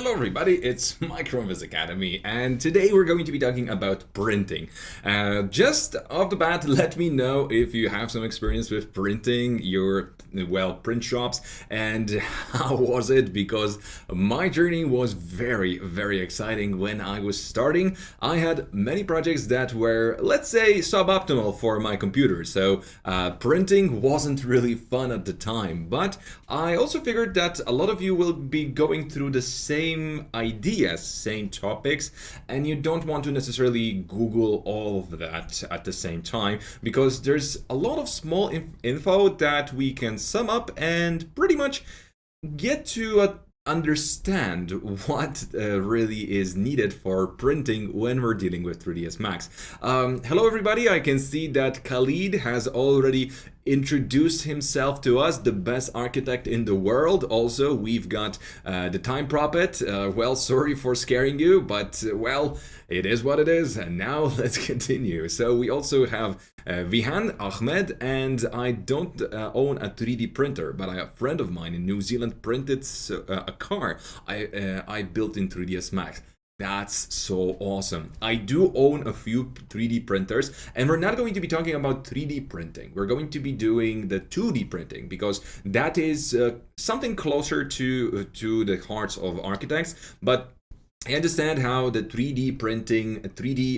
Hello everybody, it's Mike from VizAcademy, and today we're going to be talking about printing. Just off the bat, let me know if you have some experience with printing your, print shops, and how was it, because my journey was very, very exciting when I was starting. I had many projects that were, let's say, suboptimal for my computer, so printing wasn't really fun at the time, but I also figured that a lot of you will be going through the same ideas, same topics, and you don't want to necessarily Google all of that at the same time, because there's a lot of small info that we can sum up and pretty much get to understand what really is needed for printing when we're dealing with 3ds Max. Hello everybody, I can see that Khalid has already introduced himself to us, the best architect in the world. Also, we've got the Time Prophet. Well, sorry for scaring you, but well, it is what it is. And now let's continue. So we also have Vihan Ahmed, and I don't own a 3D printer, but a friend of mine in New Zealand printed a car I built in 3ds Max. That's so awesome. I do own a few 3D printers, and we're not going to be talking about 3D printing. We're going to be doing the 2D printing, because that is something closer to the hearts of architects. But I understand how the 3D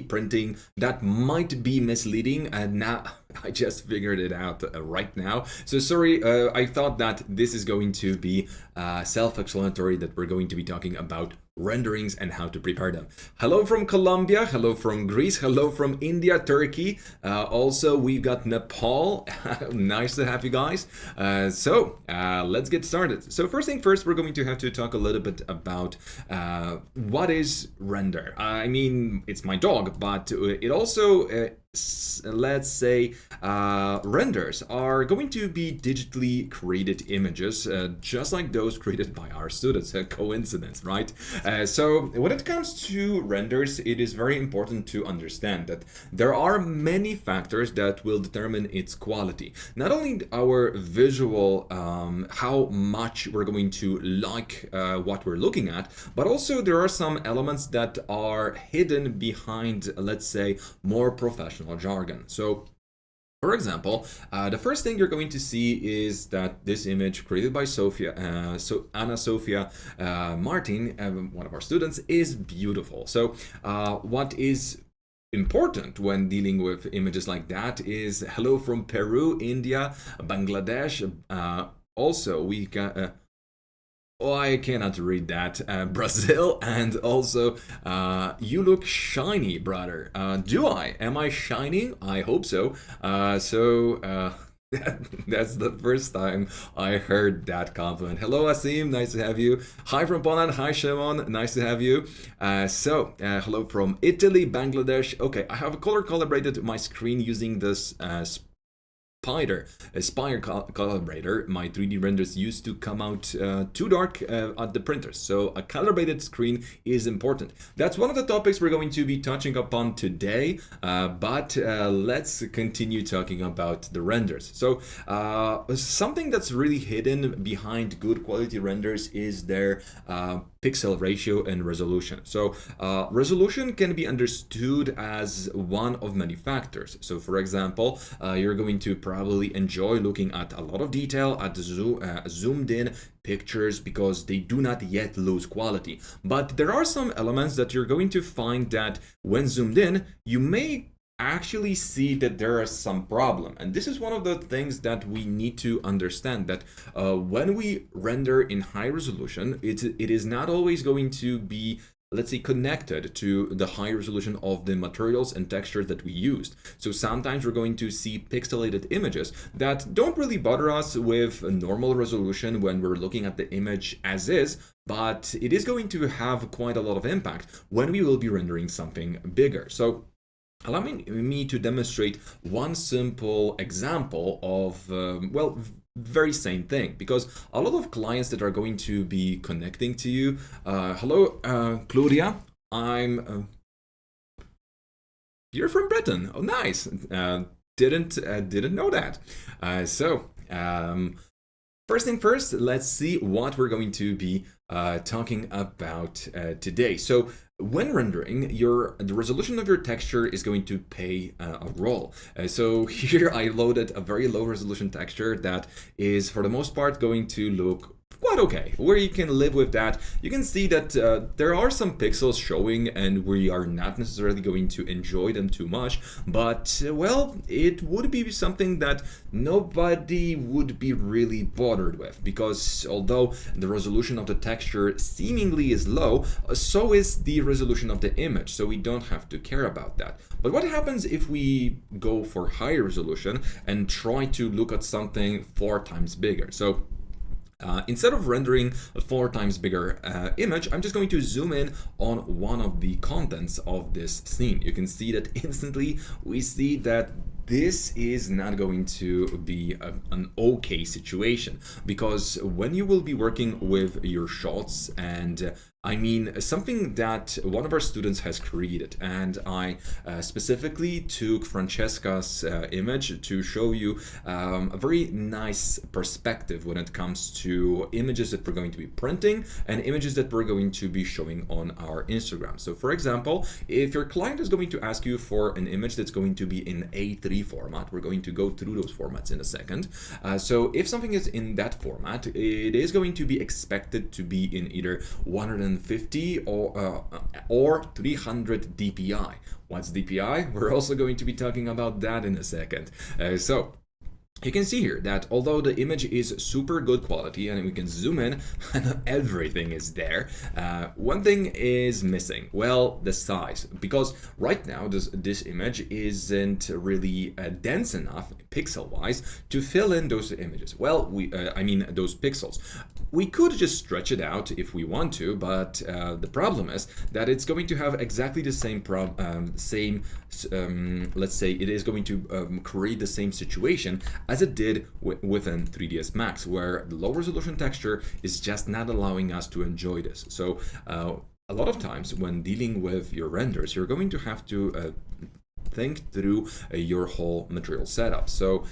printing, that might be misleading, and now I just figured it out right now. So sorry, I thought that this is going to be self-explanatory, that we're going to be talking about renderings and how to prepare them. Hello from Colombia, hello from Greece, hello from India, Turkey. Also, we've got Nepal. Nice to have you guys. So let's get started. So first thing first, we're going to have to talk a little bit about what is render. I mean, it's my dog, but it also let's say renders are going to be digitally created images, just like those created by our students. A coincidence, right? So when it comes to renders, it is very important to understand that there are many factors that will determine its quality. Not only our visual, how much we're going to like what we're looking at, but also there are some elements that are hidden behind, let's say, more professional jargon. So for example, the first thing you're going to see is that this image created by Anna Sophia Martin, one of our students, is beautiful. So what is important when dealing with images like that is hello from Peru, India, Bangladesh. Also, we got oh, I cannot read that. Brazil, and also, you look shiny, brother. Do I? Am I shining? I hope so. That's the first time I heard that compliment. Hello, Asim. Nice to have you. Hi from Poland. Hi, Shimon. Nice to have you. Hello from Italy, Bangladesh. Okay, I have color calibrated my screen using this Spire calibrator. My 3D renders used to come out too dark at the printers, so a calibrated screen is important. That's one of the topics we're going to be touching upon today, but let's continue talking about the renders. So something that's really hidden behind good quality renders is their pixel ratio and resolution. So resolution can be understood as one of many factors. So for example, you're going to probably enjoy looking at a lot of detail at zoomed in pictures, because they do not yet lose quality. But there are some elements that you're going to find that when zoomed in, you may actually see that there is some problem. And this is one of the things that we need to understand, that when we render in high resolution, it is not always going to be, let's say, connected to the high resolution of the materials and textures that we used. So sometimes we're going to see pixelated images that don't really bother us with a normal resolution when we're looking at the image as is, but it is going to have quite a lot of impact when we will be rendering something bigger. So allow me to demonstrate one simple example of, very same thing, because a lot of clients that are going to be connecting to you. Hello, Claudia. You're from Britain. Oh, nice. Didn't know that. First thing first, let's see what we're going to be talking about today. So when rendering, the resolution of your texture is going to play a role. So here I loaded a very low resolution texture that is for the most part going to look quite okay, where you can live with that. You can see that there are some pixels showing and we are not necessarily going to enjoy them too much, but well, it would be something that nobody would be really bothered with, because although the resolution of the texture seemingly is low, so is the resolution of the image, so we don't have to care about that. But what happens if we go for higher resolution and try to look at something 4 times bigger? So instead of rendering a 4 times bigger image, I'm just going to zoom in on one of the contents of this scene. You can see that instantly we see that this is not going to be an okay situation, because when you will be working with your shots, and I mean something that one of our students has created, and I specifically took Francesca's image to show you a very nice perspective when it comes to images that we're going to be printing and images that we're going to be showing on our Instagram. So for example, if your client is going to ask you for an image that's going to be in A3 format, we're going to go through those formats in a second. So if something is in that format, it is going to be expected to be in either 150 or 300 dpi. What's dpi? We're also going to be talking about that in a second. So you can see here that although the image is super good quality and we can zoom in and everything is there, one thing is missing. Well, the size, because right now this image isn't really dense enough pixel wise to fill in those images. Well, I mean those pixels. We could just stretch it out if we want to, but the problem is that it's going to have exactly the same let's say it is going to create the same situation as it did within 3ds Max, where the low resolution texture is just not allowing us to enjoy this. So a lot of times when dealing with your renders, you're going to have to think through your whole material setup. So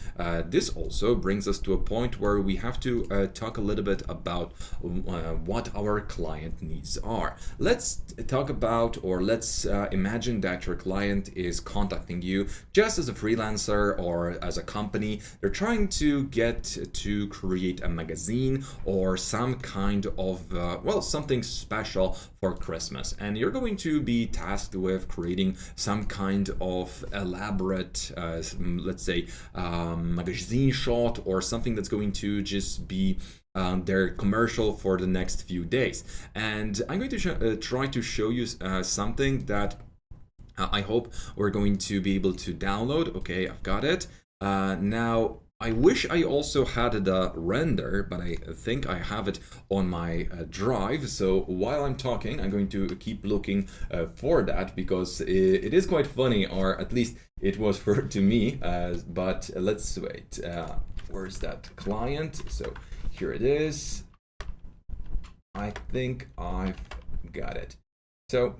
this also brings us to a point where we have to talk a little bit about what our client needs are. Let's talk about, or let's imagine that your client is contacting you just as a freelancer or as a company. They're trying to get to create a magazine or some kind of, well, something special for Christmas. And you're going to be tasked with creating some kind of elaborate, let's say, magazine shot or something that's going to just be their commercial for the next few days. And I'm going to try to show you something that I hope we're going to be able to download. Okay, I've got it. Now, I wish I also had the render, but I think I have it on my drive. So while I'm talking, I'm going to keep looking for that, because it is quite funny, or at least it was to me. But let's wait. Where's that client? So here it is. I think I've got it. So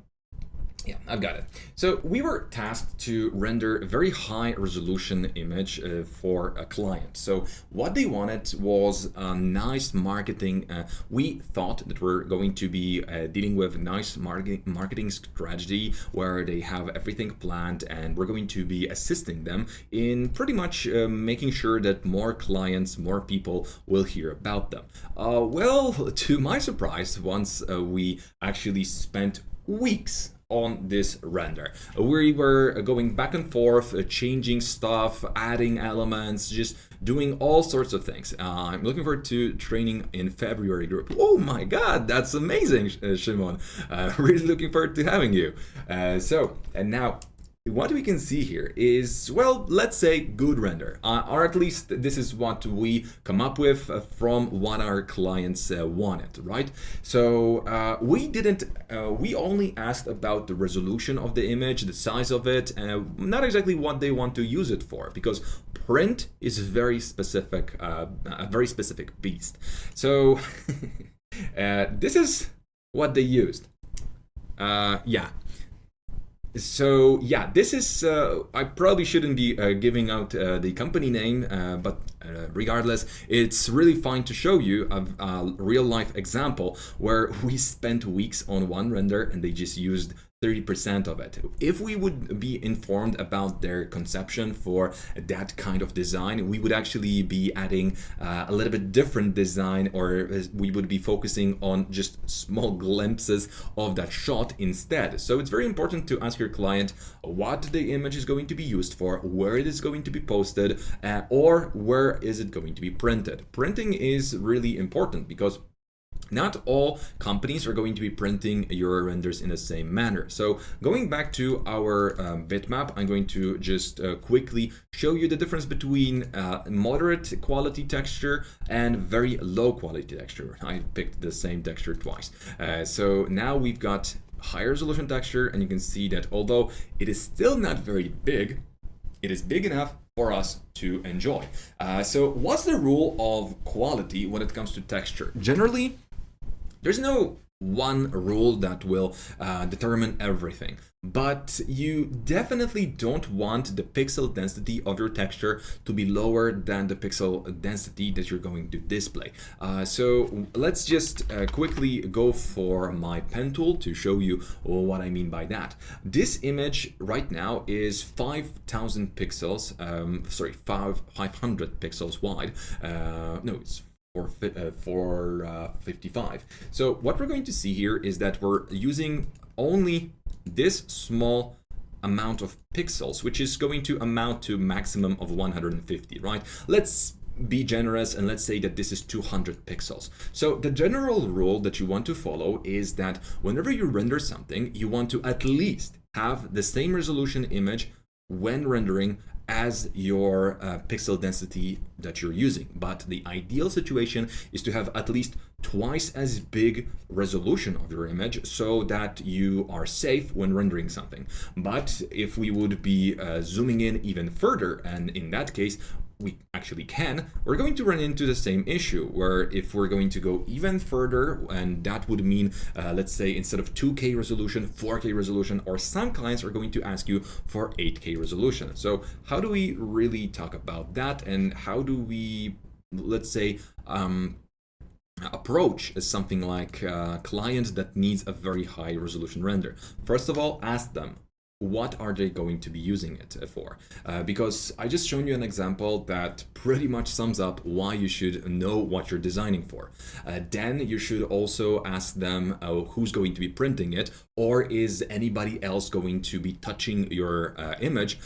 yeah, I've got it. So we were tasked to render a very high resolution image for a client. So what they wanted was a nice marketing. We thought that we're going to be dealing with nice marketing strategy where they have everything planned, and we're going to be assisting them in pretty much making sure that more clients, more people will hear about them. Well, to my surprise, once we actually spent weeks on this render, we were going back and forth, changing stuff, adding elements, just doing all sorts of things. I'm looking forward to training in February group. Oh my God, that's amazing, Shimon. Really looking forward to having you. And now, what we can see here is, well, let's say good render, or at least this is what we come up with from what our clients wanted, right? So we only asked about the resolution of the image, the size of it, not exactly what they want to use it for, because print is very specific, a very specific beast. So this is what they used. Yeah. So yeah, this is I probably shouldn't be giving out the company name, but regardless, it's really fine to show you a real life example where we spent weeks on one render and they just used 30% of it. If we would be informed about their conception for that kind of design, we would actually be adding a little bit different design, or we would be focusing on just small glimpses of that shot instead. So it's very important to ask your client what the image is going to be used for, where it is going to be posted, or where is it going to be printed. Printing is really important because not all companies are going to be printing your renders in the same manner. So going back to our bitmap, I'm going to just quickly show you the difference between moderate quality texture and very low quality texture. I picked the same texture twice. So now we've got high resolution texture, and you can see that although it is still not very big, it is big enough for us to enjoy. So what's the rule of quality when it comes to texture? Generally, there's no one rule that will determine everything, but you definitely don't want the pixel density of your texture to be lower than the pixel density that you're going to display. So let's just quickly go for my pen tool to show you what I mean by that. This image right now is 5,000 pixels, 500 pixels wide. No, it's 455. So what we're going to see here is that we're using only this small amount of pixels, which is going to amount to maximum of 150, right? Let's be generous and let's say that this is 200 pixels. So the general rule that you want to follow is that whenever you render something, you want to at least have the same resolution image when rendering as your pixel density that you're using. But the ideal situation is to have at least twice as big resolution of your image so that you are safe when rendering something. But if we would be zooming in even further, and in that case, we actually can, we're going to run into the same issue where if we're going to go even further, and that would mean, let's say instead of 2K resolution, 4K resolution, or some clients are going to ask you for 8K resolution. So how do we really talk about that, and how do we, let's say, approach something like a client that needs a very high resolution render? First of all, ask them, what are they going to be using it for? Because I just shown you an example that pretty much sums up why you should know what you're designing for. Then you should also ask them who's going to be printing it, or is anybody else going to be touching your image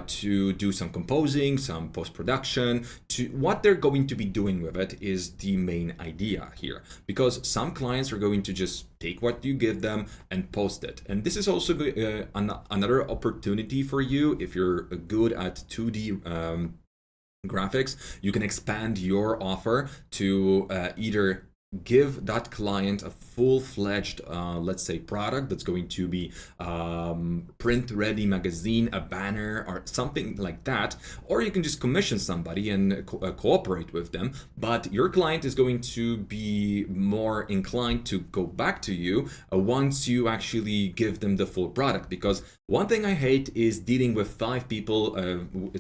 to do some composing, some post-production. To what they're going to be doing with it is the main idea here, because some clients are going to just take what you give them and post it. And this is also another opportunity for you. If you're good at 2D graphics, you can expand your offer to either give that client a full-fledged, let's say, product that's going to be print-ready magazine, a banner, or something like that. Or you can just commission somebody and cooperate with them. But your client is going to be more inclined to go back to you once you actually give them the full product. Because one thing I hate is dealing with 5 people.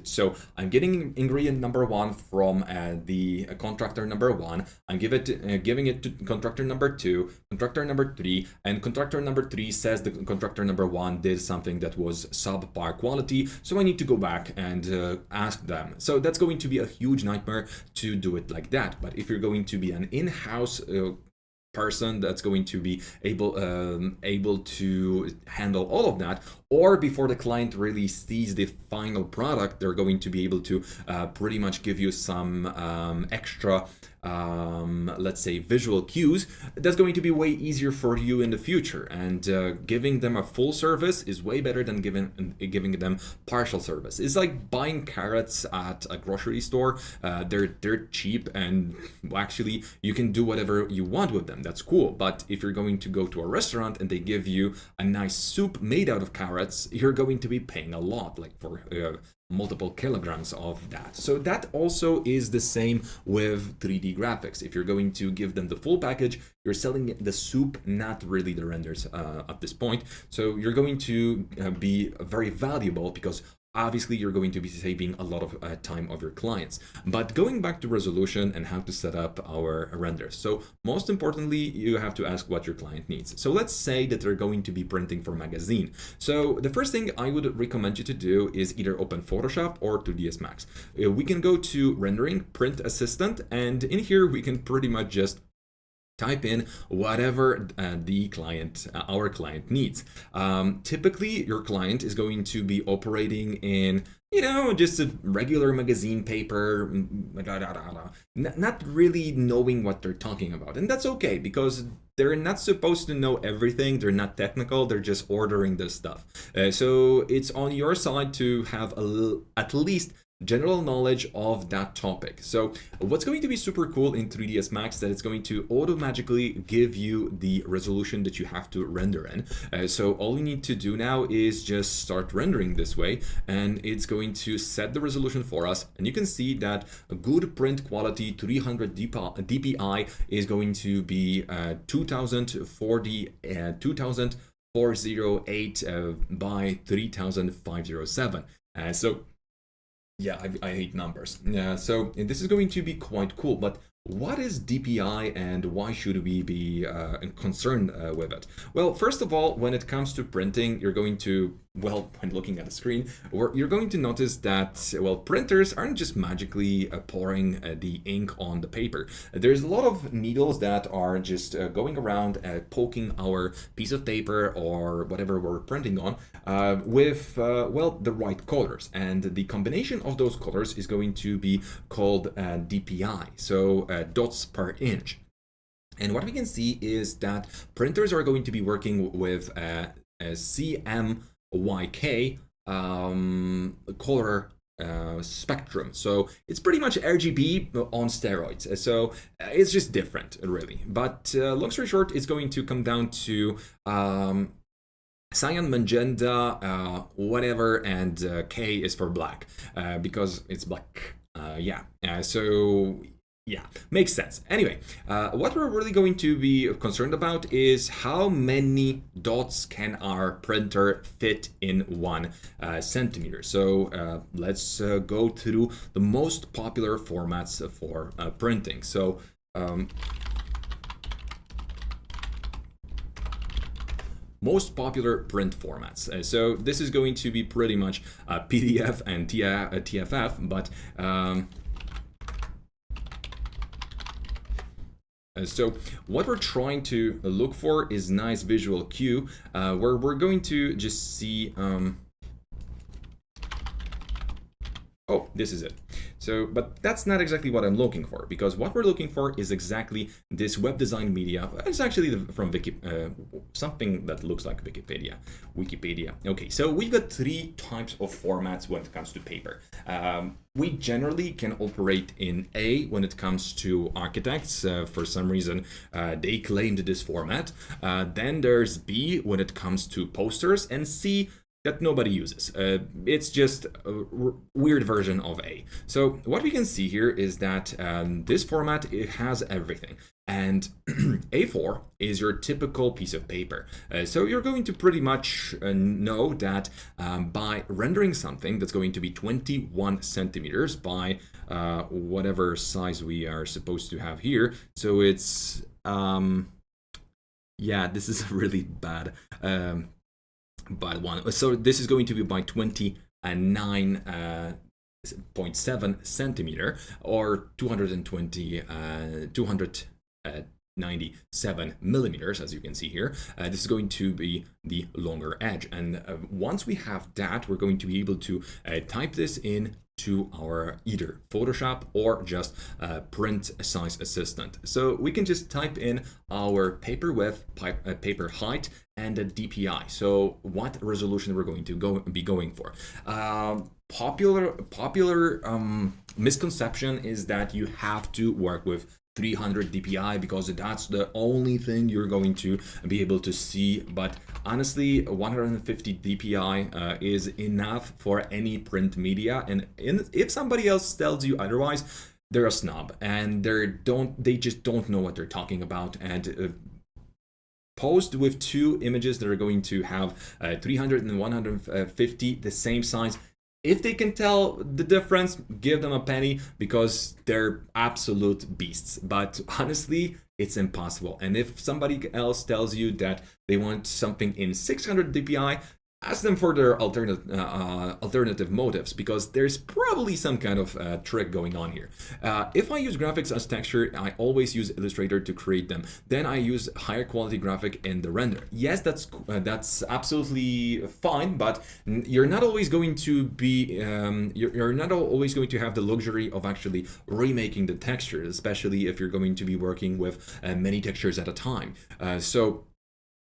So I'm getting ingredient number 1 from the contractor number 1. I'm giving it to contractor number 2, contractor number 3, and contractor number 3 says the contractor number 1 did something that was subpar quality, so I need to go back and ask them. So that's going to be a huge nightmare to do it like that. But if you're going to be an in-house person that's going to be able to handle all of that, or before the client really sees the final product, they're going to be able to pretty much give you some extra let's say visual cues. That's going to be way easier for you in the future, and giving them a full service is way better than giving them partial service. It's like buying carrots at a grocery store. They're cheap, and actually you can do whatever you want with them. them. That's cool. But if you're going to go to a restaurant and they give you a nice soup made out of carrots, you're going to be paying a lot, like for multiple kilograms of that. So that also is the same with 3D graphics. If you're going to give them the full package, you're selling the soup, not really the renders at this point. So you're going to be very valuable because obviously you're going to be saving a lot of time of your clients. But going back to resolution and how to set up our renders. So most importantly, you have to ask what your client needs. So let's say that they're going to be printing for magazine. So the first thing I would recommend you to do is either open Photoshop or 2ds Max. We can go to rendering, print assistant, and in here we can pretty much just type in whatever our client needs. Typically, your client is going to be operating in, just a regular magazine paper, not really knowing what they're talking about. And that's okay, because they're not supposed to know everything. They're not technical. They're just ordering this stuff. So it's on your side to have at least general knowledge of that topic. So what's going to be super cool in 3ds Max that it's going to automatically give you the resolution that you have to render in. So all you need to do now is just start rendering this way, and it's going to set the resolution for us. And you can see that a good print quality 300 dpi is going to be 2408 by 3507. So yeah, I hate numbers. So this is going to be quite cool. But what is DPI and why should we be concerned with it? Well, first of all, when it comes to printing, you're going to, when looking at the screen, you're going to notice that, printers aren't just magically pouring the ink on the paper. There's a lot of needles that are just going around poking our piece of paper or whatever we're printing on with, the right colors. And the combination of those colors is going to be called DPI, so dots per inch. And what we can see is that printers are going to be working with a CMYK color spectrum. So it's pretty much RGB on steroids. So it's just different, really. But long story short, it's going to come down to cyan, magenta, whatever, and K is for black because it's black. Yeah, makes sense. Anyway, what we're really going to be concerned about is how many dots can our printer fit in 1 centimeter. So let's go through the most popular formats for printing. So most popular print formats. So this is going to be pretty much PDF and TFF, but so what we're trying to look for is nice visual cue where we're going to just see, oh, this is it. So, but that's not exactly what I'm looking for, because what we're looking for is exactly this web design media. It's actually from something that looks like Wikipedia. Okay, so we've got 3 types of formats when it comes to paper. We generally can operate in A when it comes to architects. For some reason, they claimed this format. Then there's B when it comes to posters, and C that nobody uses. It's just a weird version of A. So what we can see here is that this format, it has everything. And A4 is your typical piece of paper. So you're going to pretty much know that by rendering something that's going to be 21 centimeters by whatever size we are supposed to have here. So it's, yeah, this is really bad. By one. So this is going to be by 29.7 centimeter or 297 millimeters, as you can see here. This is going to be the longer edge. And once we have that, we're going to be able to type this in to our either Photoshop or just print size assistant. So we can just type in our paper width, paper height, and a DPI. So what resolution we're going to be going for. Popular misconception is that you have to work with 300 dpi because that's the only thing you're going to be able to see. But honestly, 150 dpi is enough for any print media, and if somebody else tells you otherwise, they're a snob and they just don't know what they're talking about. And post with two images that are going to have 300 and 150 the same size. If they can tell the difference, give them a penny, because they're absolute beasts. But honestly, it's impossible. And if somebody else tells you that they want something in 600 dpi, ask them for their alternative motives, because there's probably some kind of trick going on here. If I use graphics as texture, I always use Illustrator to create them. Then I use higher quality graphic in the render. Yes, that's absolutely fine, but you're not always going to be you're not always going to have the luxury of actually remaking the textures, especially if you're going to be working with many textures at a time. So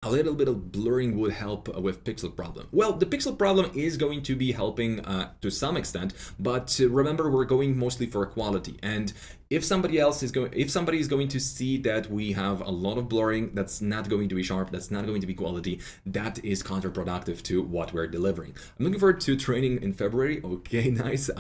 a little bit of blurring would help with pixel problem. Well, the pixel problem is going to be helping to some extent, but remember, we're going mostly for quality. And if somebody is going to see that we have a lot of blurring, that's not going to be sharp, that's not going to be quality, that is counterproductive to what we're delivering. I'm looking forward to training in February. Okay, nice.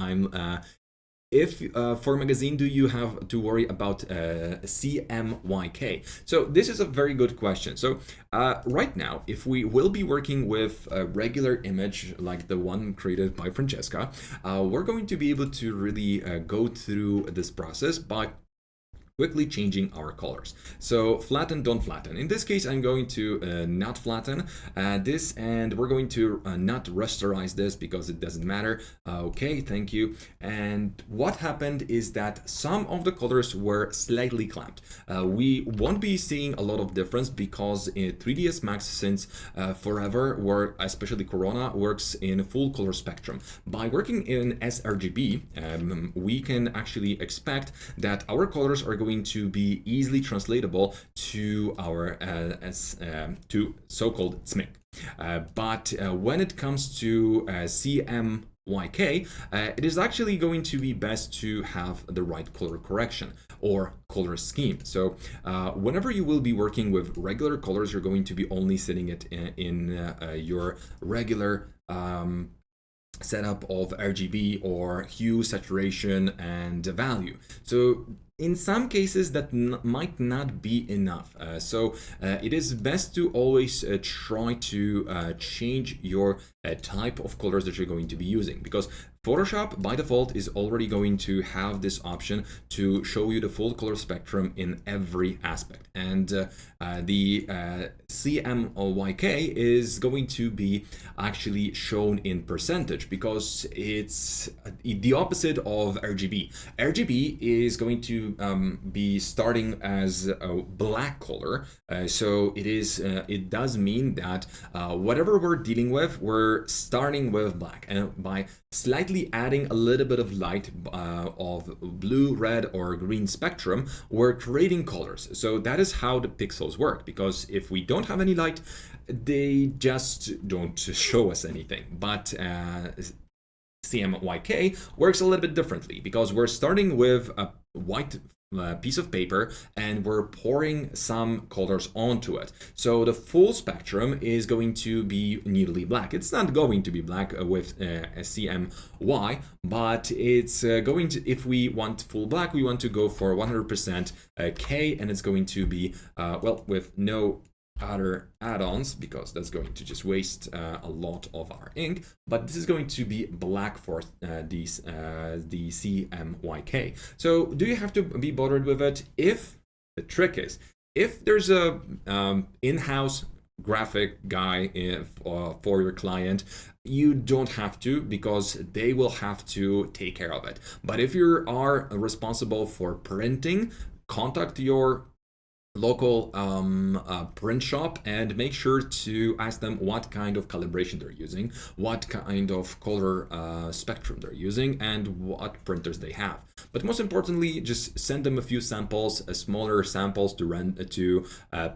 If for magazine, do you have to worry about CMYK? So this is a very good question. So right now, if we will be working with a regular image like the one created by Francesca, we're going to be able to really go through this process by quickly changing our colors. So flatten, don't flatten. In this case, I'm going to not flatten this, and we're going to not rasterize this because it doesn't matter. Okay, thank you. And what happened is that some of the colors were slightly clamped. We won't be seeing a lot of difference because in 3ds Max, since forever, especially Corona, works in full color spectrum. By working in sRGB, we can actually expect that our colors are going to be easily translatable to our to so-called SMIC. But when it comes to CMYK, it is actually going to be best to have the right color correction or color scheme. So whenever you will be working with regular colors, you're going to be only setting it in your regular setup of RGB or hue, saturation, and value. So in some cases that might not be enough. So it is best to always try to change your type of colors that you're going to be using, because Photoshop by default is already going to have this option to show you the full color spectrum in every aspect. And the CMYK is going to be actually shown in percentage, because it's the opposite of RGB. RGB is going to be starting as a black color. So it does mean that whatever we're dealing with, we're starting with black, and by slightly adding a little bit of light of blue, red, or green spectrum, we're creating colors. So that is how the pixels work, because if we don't have any light, they just don't show us anything. But CMYK works a little bit differently, because we're starting with a white piece of paper and we're pouring some colors onto it. So the full spectrum is going to be nearly black. It's not going to be black with a CMY, but it's going to, if we want full black, we want to go for 100% K, and it's going to be, well, with no other add-ons, because that's going to just waste a lot of our ink. But this is going to be black for the CMYK. So do you have to be bothered with it? If the trick is, if there's a in-house graphic guy for your client, you don't have to, because they will have to take care of it. But if you are responsible for printing, contact your local print shop and make sure to ask them what kind of calibration they're using, what kind of color spectrum they're using, and what printers they have. But most importantly, just send them a few samples, smaller samples to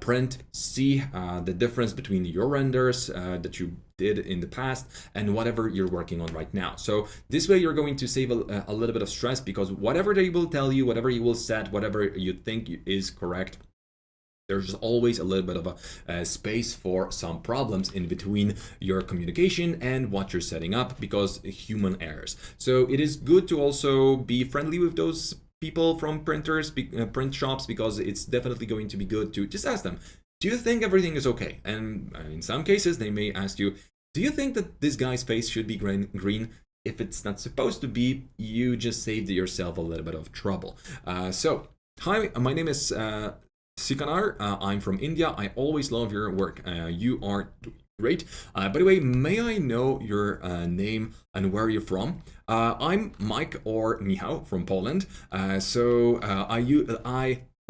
print, see the difference between your renders that you did in the past and whatever you're working on right now. So this way you're going to save a little bit of stress, because whatever they will tell you, whatever you will set, whatever you think is correct, there's always a little bit of a space for some problems in between your communication and what you're setting up, because human errors. So it is good to also be friendly with those people from print shops, because it's definitely going to be good to just ask them, do you think everything is okay? And in some cases, they may ask you, do you think that this guy's face should be green? If it's not supposed to be, you just saved yourself a little bit of trouble. So, hi, my name is Sikanar. I'm from India. I always love your work. You are great. By the way, may I know your name and where you're from? I'm Mike or Michał from Poland. I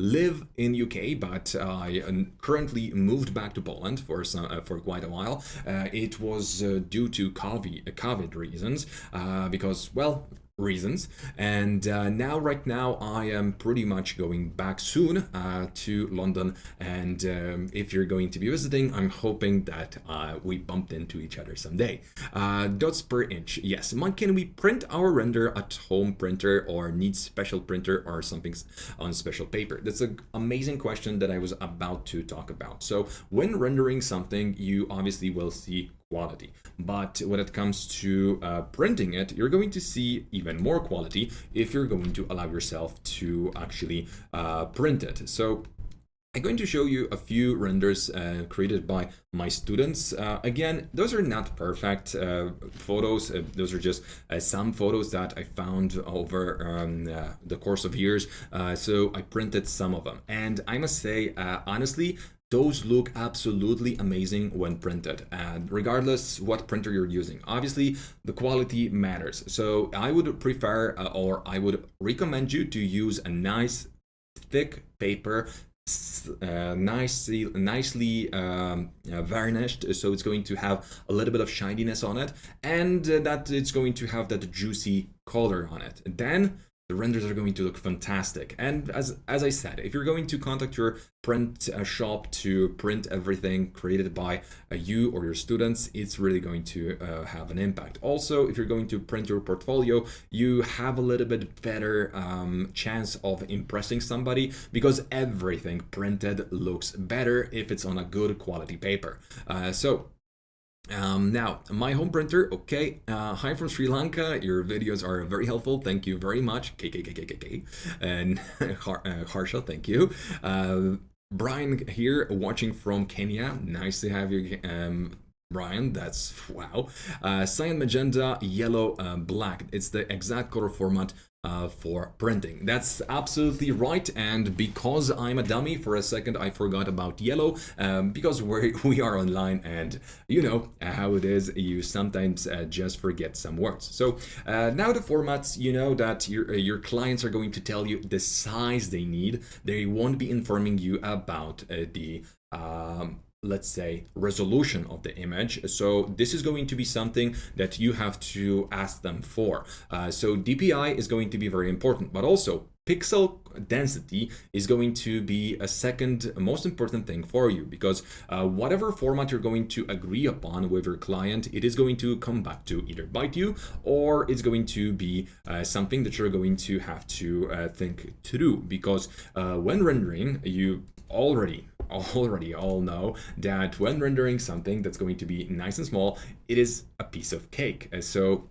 live in UK, but I currently moved back to Poland for quite a while. It was due to COVID reasons, because, well, reasons. And right now I am pretty much going back soon to London, and if you're going to be visiting, I'm hoping that we bumped into each other someday. Dots per inch, yes. Mike, can we print our render at home printer, or need special printer or something on special paper? That's an amazing question that I was about to talk about. So when rendering something, you obviously will see quality, but when it comes to printing it, you're going to see even more quality if you're going to allow yourself to actually print it. So I'm going to show you a few renders created by my students. Again, those are not perfect photos. Those are just some photos that I found over the course of years. So I printed some of them, and I must say, honestly, those look absolutely amazing when printed, and regardless what printer you're using. Obviously, the quality matters. So I would prefer, or I would recommend you to use a nice thick paper, nicely varnished, so it's going to have a little bit of shininess on it, and that it's going to have that juicy color on it. Then the renders are going to look fantastic. And as I said, if you're going to contact your print shop to print everything created by you or your students, it's really going to have an impact. Also, if you're going to print your portfolio, you have a little bit better chance of impressing somebody, because everything printed looks better if it's on a good quality paper. Now, my home printer, okay. Hi from Sri Lanka. Your videos are very helpful. Thank you very much. KKKKK. And Harsha, thank you. Brian here, watching from Kenya. Nice to have you, Brian. That's wow. Cyan, magenta, yellow, black. It's the exact color format for printing. That's absolutely right. And because I'm a dummy, for a second I forgot about yellow, because we are online, and you know how it is, you sometimes just forget some words. So now the formats, you know that your clients are going to tell you the size they need. They won't be informing you about the let's say resolution of the image. So this is going to be something that you have to ask them for. So DPI is going to be very important, but also pixel density is going to be a second most important thing for you, because whatever format you're going to agree upon with your client, it is going to come back to either bite you, or it's going to be something that you're going to have to think through, because when rendering, you already all know that when rendering something that's going to be nice and small, it is a piece of cake. So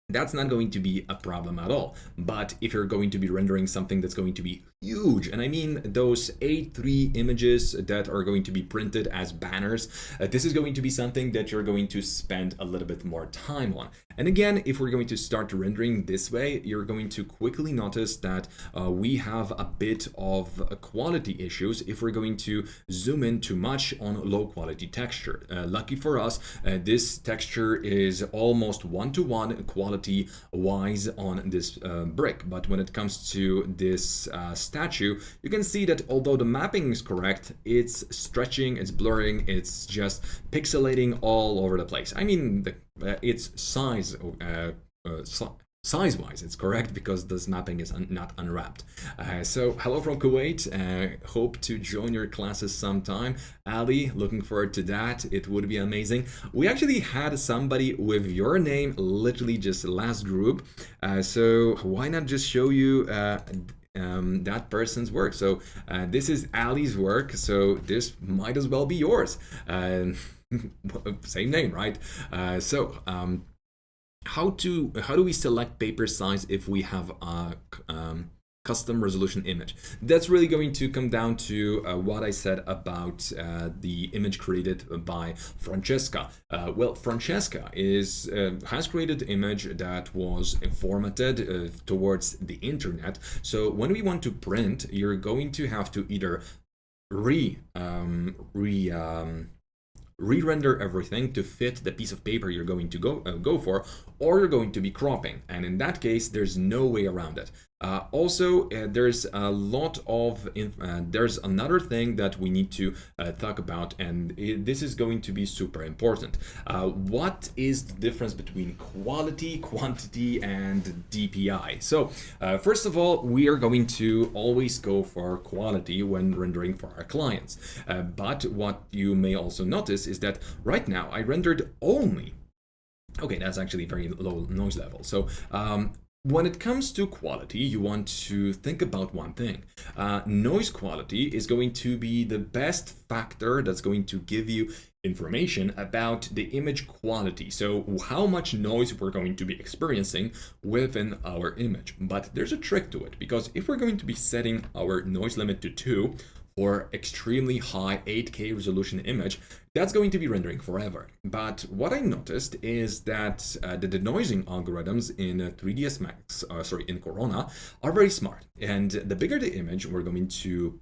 that's not going to be a problem at all. But if you're going to be rendering something that's going to be huge, and I mean those A3 images that are going to be printed as banners, this is going to be something that you're going to spend a little bit more time on. And again, if we're going to start rendering this way, you're going to quickly notice that we have a bit of quality issues if we're going to zoom in too much on low quality texture. Lucky for us, this texture is almost one-to-one quality wise on this brick, but when it comes to this statue, you can see that although the mapping is correct, it's stretching, it's blurring, it's just pixelating all over the place. I mean, its size, size-wise, it's correct because this mapping is not unwrapped. So hello from Kuwait. Hope to join your classes sometime. Ali, looking forward to that. It would be amazing. We actually had somebody with your name literally just last group. So why not just show you that person's work. So this is Ali's work, so this might as well be yours. Same name, right? How do we select paper size if we have a custom resolution image? That's really going to come down to what I said about the image created by Francesca. Well, Francesca has created an image that was formatted towards the internet. So when we want to print, you're going to have to either re-render everything to fit the piece of paper you're going to go for, or you're going to be cropping, and in that case there's no way around it. Also, there's a lot of there's another thing that we need to talk about, and this is going to be super important. What is the difference between quality, quantity, and DPI? So first of all, we are going to always go for quality when rendering for our clients, but what you may also notice is that right now I rendered only, okay, that's actually very low noise level. So when it comes to quality, you want to think about one thing. Noise quality is going to be the best factor that's going to give you information about the image quality. So how much noise we're going to be experiencing within our image. But there's a trick to it, because if we're going to be setting our noise limit to 2 for extremely high 8K resolution image, that's going to be rendering forever. But what I noticed is that the denoising algorithms in 3ds Max, in Corona, are very smart. And the bigger the image we're going to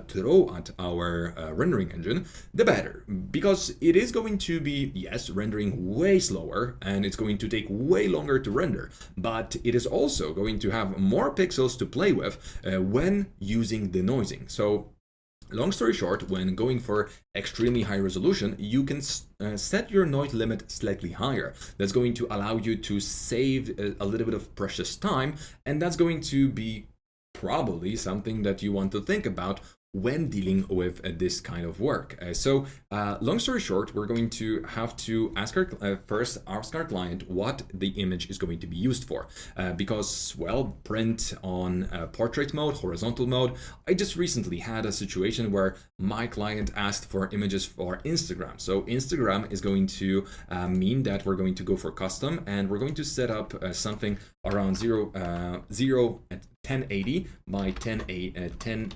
throw at our rendering engine, the better. Because it is going to be, yes, rendering way slower, and it's going to take way longer to render. But it is also going to have more pixels to play with when using denoising. So long story short, when going for extremely high resolution, you can set your noise limit slightly higher. That's going to allow you to save a little bit of precious time, and that's going to be probably something that you want to think about when dealing with this kind of work. So long story short, we're going to have to ask first ask our client what the image is going to be used for, because, well, print on portrait mode, horizontal mode. I just recently had a situation where my client asked for images for Instagram. So Instagram is going to mean that we're going to go for custom, and we're going to set up something around 1080 by 1080.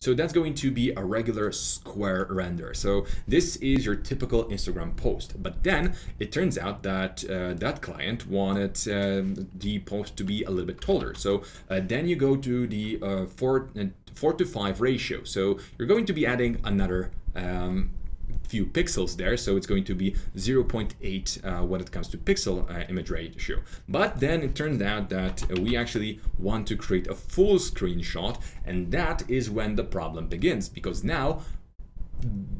So that's going to be a regular square render. So this is your typical Instagram post. But then it turns out that that client wanted the post to be a little bit taller. So then you go to the 4:5 ratio. So you're going to be adding another few pixels there, so it's going to be 0.8 when it comes to pixel image ratio. But then it turned out that we actually want to create a full screenshot, and that is when the problem begins, because now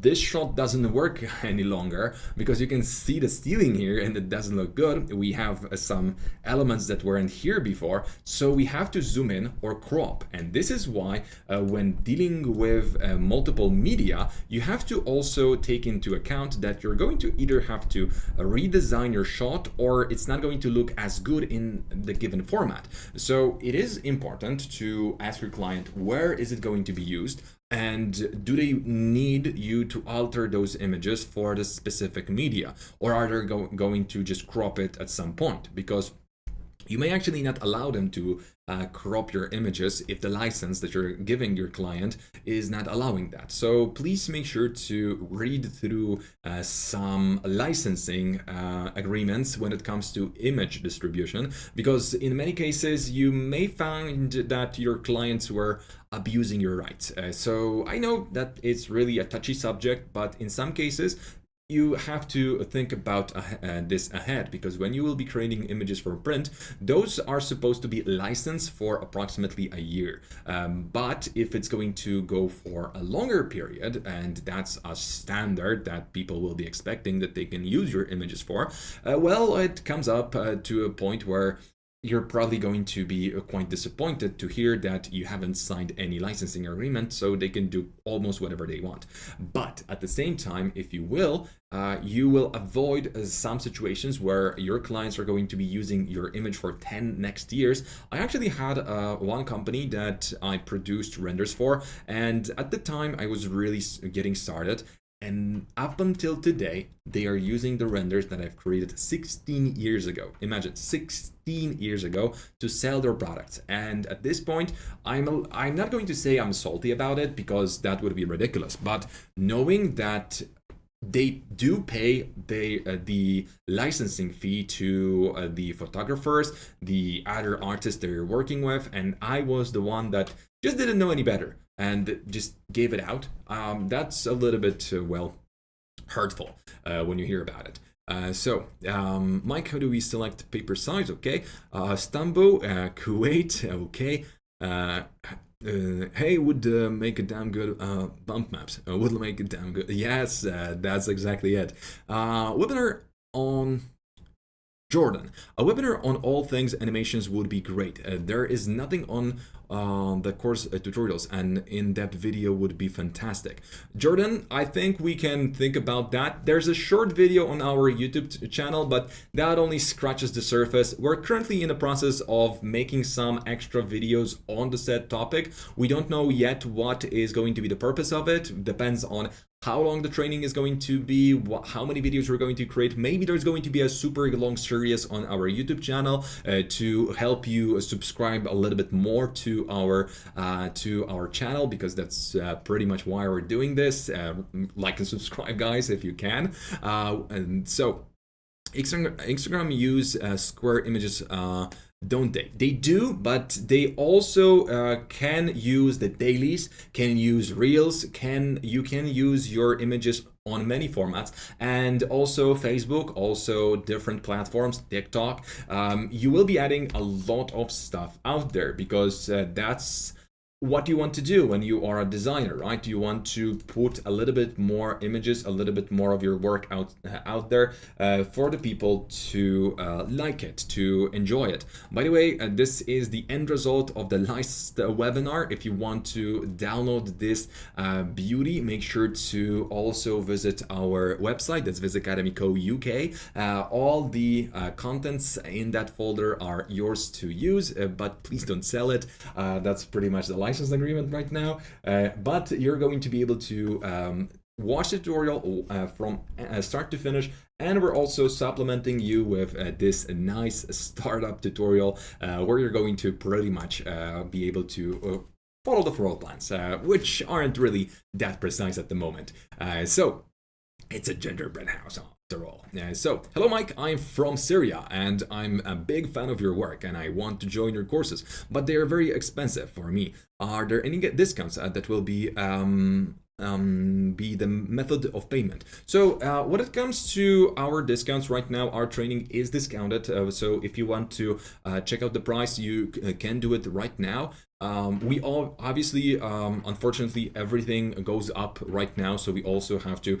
this shot doesn't work any longer, because you can see the ceiling here and it doesn't look good. We have some elements that weren't here before, so we have to zoom in or crop. And this is why when dealing with multiple media, you have to also take into account that you're going to either have to redesign your shot, or it's not going to look as good in the given format. So it is important to ask your client, where is it going to be used? And do they need you to alter those images for the specific media? Or are they going to just crop it at some point? Because you may actually not allow them to crop your images if the license that you're giving your client is not allowing that. So please make sure to read through some licensing agreements when it comes to image distribution, because in many cases you may find that your clients were abusing your rights. So I know that it's really a touchy subject, but in some cases you have to think about this ahead, because when you will be creating images for print, those are supposed to be licensed for approximately a year. But if it's going to go for a longer period, and that's a standard that people will be expecting that they can use your images for, well, it comes up to a point where you're probably going to be quite disappointed to hear that you haven't signed any licensing agreement, so they can do almost whatever they want. But at the same time, if you will avoid some situations where your clients are going to be using your image for 10 next years. I actually had one company that I produced renders for, and at the time I was really getting started. And up until today, they are using the renders that I've created 16 years ago. Imagine 16 years ago to sell their products. And at this point, I'm not going to say I'm salty about it, because that would be ridiculous. But knowing that they do pay the licensing fee to the photographers, the other artists they're working with, and I was the one that just didn't know any better and just gave it out. That's a little bit, well, hurtful when you hear about it. Mike, how do we select paper size? Okay. Stambo, Kuwait, okay. Hey, would make a damn good bump maps. Would make a damn good. Yes, that's exactly it. Webinar on Jordan. A webinar on all things animations would be great. There is nothing on the course tutorials, and in-depth video would be fantastic. Jordan, I think we can think about that. There's a short video on our YouTube channel, but that only scratches the surface. We're currently in the process of making some extra videos on the said topic. We don't know yet what is going to be the purpose of it. Depends on how long the training is going to be, how many videos we're going to create. Maybe there's going to be a super long series on our YouTube channel to help you subscribe a little bit more to our channel, because that's pretty much why we're doing this. Like and subscribe, guys, if you can. And so Instagram use square images, don't they? They do, but they also can use the dailies, can use reels, you can use your images on many formats, and also Facebook, also different platforms, TikTok. You will be adding a lot of stuff out there, because that's what you want to do when you are a designer, right? You want to put a little bit more images, a little bit more of your work out there for the people to like it, to enjoy it. By the way, this is the end result of the last webinar. If you want to download this beauty, make sure to also visit our website. That's VizAcademy Co. UK. All the contents in that folder are yours to use, but please don't sell it. That's pretty much the license agreement right now, but you're going to be able to watch the tutorial from start to finish, and we're also supplementing you with this nice startup tutorial where you're going to pretty much be able to follow the floor plans, which aren't really that precise at the moment. So it's a gingerbread house after all. So, hello Mike, I'm from Syria and I'm a big fan of your work and I want to join your courses, but they are very expensive for me. Are there any discounts that will be the method of payment? So when it comes to our discounts right now, our training is discounted. So if you want to check out the price, you can do it right now. We all obviously, unfortunately, everything goes up right now, so we also have to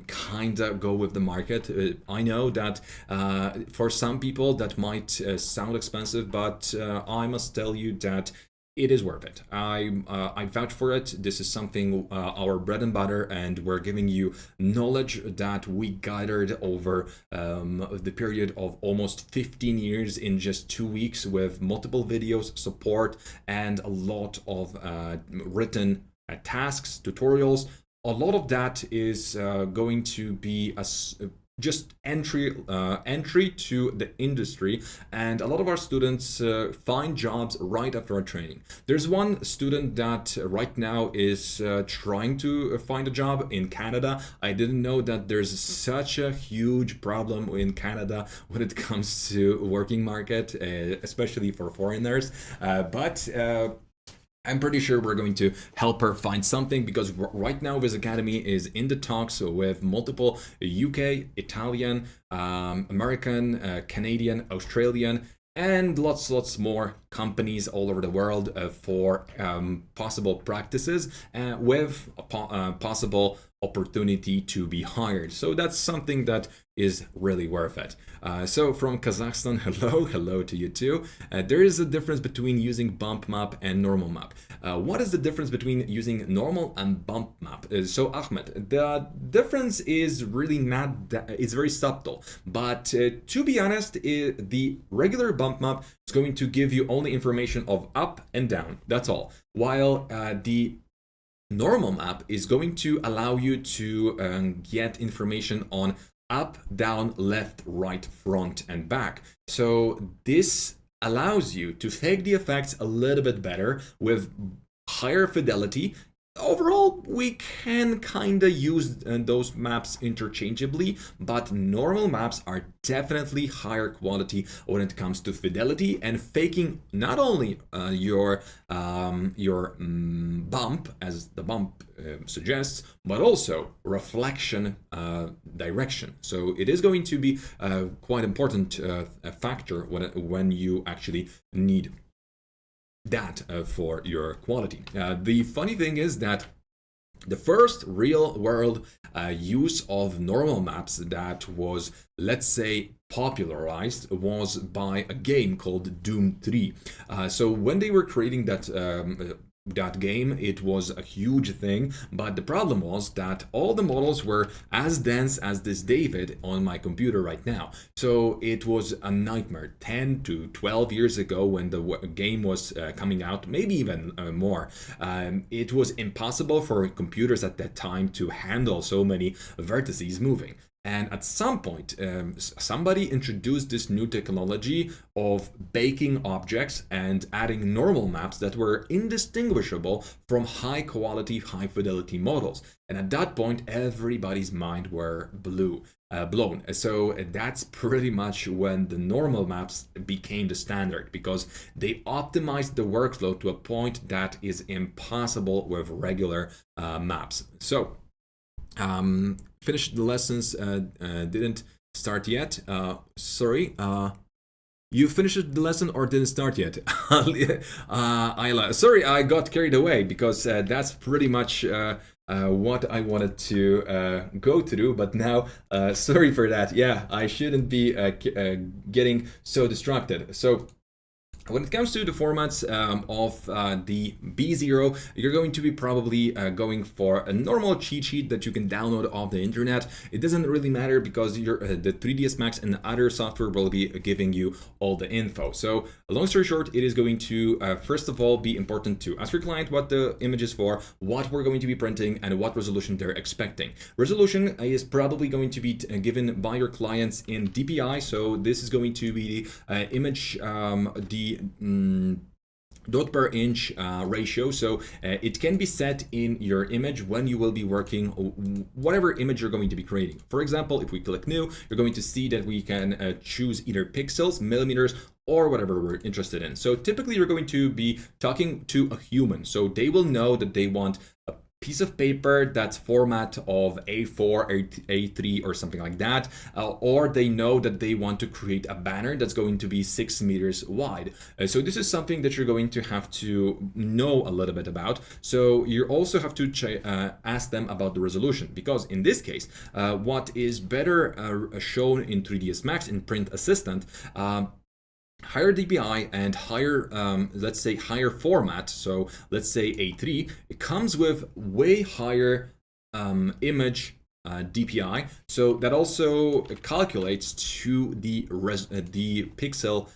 kind of go with the market. I know that for some people that might sound expensive, but I must tell you that it is worth it. I vouch for it. This is something our bread and butter, and we're giving you knowledge that we gathered over the period of almost 15 years in just 2 weeks, with multiple videos, support, and a lot of written tasks, tutorials. A lot of that is going to be just entry to the industry, and a lot of our students find jobs right after our training. There's one student that right now is trying to find a job in Canada. I didn't know that there's such a huge problem in Canada when it comes to working market, especially for foreigners, but I'm pretty sure we're going to help her find something because right now VizAcademy is in the talks with multiple UK, Italian, American, Canadian, Australian, and lots more companies all over the world for possible practices with a possible opportunity to be hired. So that's something that is really worth it. So from Kazakhstan, hello to you too. There is a difference between using bump map and normal map. What is the difference between using normal and bump map? So Ahmed, the difference is really not that, it's very subtle, but to be honest, the regular bump map is going to give you only information of up and down, that's all, while the normal map is going to allow you to get information on up, down, left, right, front, and back. So this allows you to fake the effects a little bit better with higher fidelity. Overall, we can kind of use those maps interchangeably, but normal maps are definitely higher quality when it comes to fidelity and faking not only your bump, as the bump suggests, but also reflection direction. So it is going to be quite important factor when you actually need that for your quality. The funny thing is that the first real world use of normal maps that was, let's say, popularized was by a game called Doom 3. So when they were creating that game, it was a huge thing, but the problem was that all the models were as dense as this David on my computer right now. So it was a nightmare. 10 to 12 years ago when the game was coming out, maybe even more, it was impossible for computers at that time to handle so many vertices moving. And at some point, somebody introduced this new technology of baking objects and adding normal maps that were indistinguishable from high quality, high fidelity models. And at that point, everybody's mind were blown. So that's pretty much when the normal maps became the standard, because they optimized the workflow to a point that is impossible with regular maps. So finished the lessons, didn't start yet. Sorry, you finished the lesson or didn't start yet? Ayla, sorry, I got carried away because that's pretty much what I wanted to go through, but now, sorry for that. Yeah, I shouldn't be getting so distracted. So when it comes to the formats of the B0, you're going to be probably going for a normal cheat sheet that you can download off the internet. It doesn't really matter because the 3ds Max and other software will be giving you all the info. So long story short, it is going to first of all be important to ask your client what the image is for, what we're going to be printing, and what resolution they're expecting. Resolution is probably going to be given by your clients in DPI. So this is going to be the image, dot per inch ratio. So it can be set in your image when you will be working whatever image you're going to be creating. For example, if we click new, you're going to see that we can choose either pixels, millimeters, or whatever we're interested in. So typically you're going to be talking to a human, so they will know that they want a piece of paper that's format of A4, A3 or something like that, or they know that they want to create a banner that's going to be 6 meters wide. So this is something that you're going to have to know a little bit about. So you also have to ask them about the resolution, because in this case, what is better shown in 3ds Max in Print Assistant, higher DPI and higher, let's say higher format, so let's say A3, it comes with way higher image DPI, so that also calculates to the pixel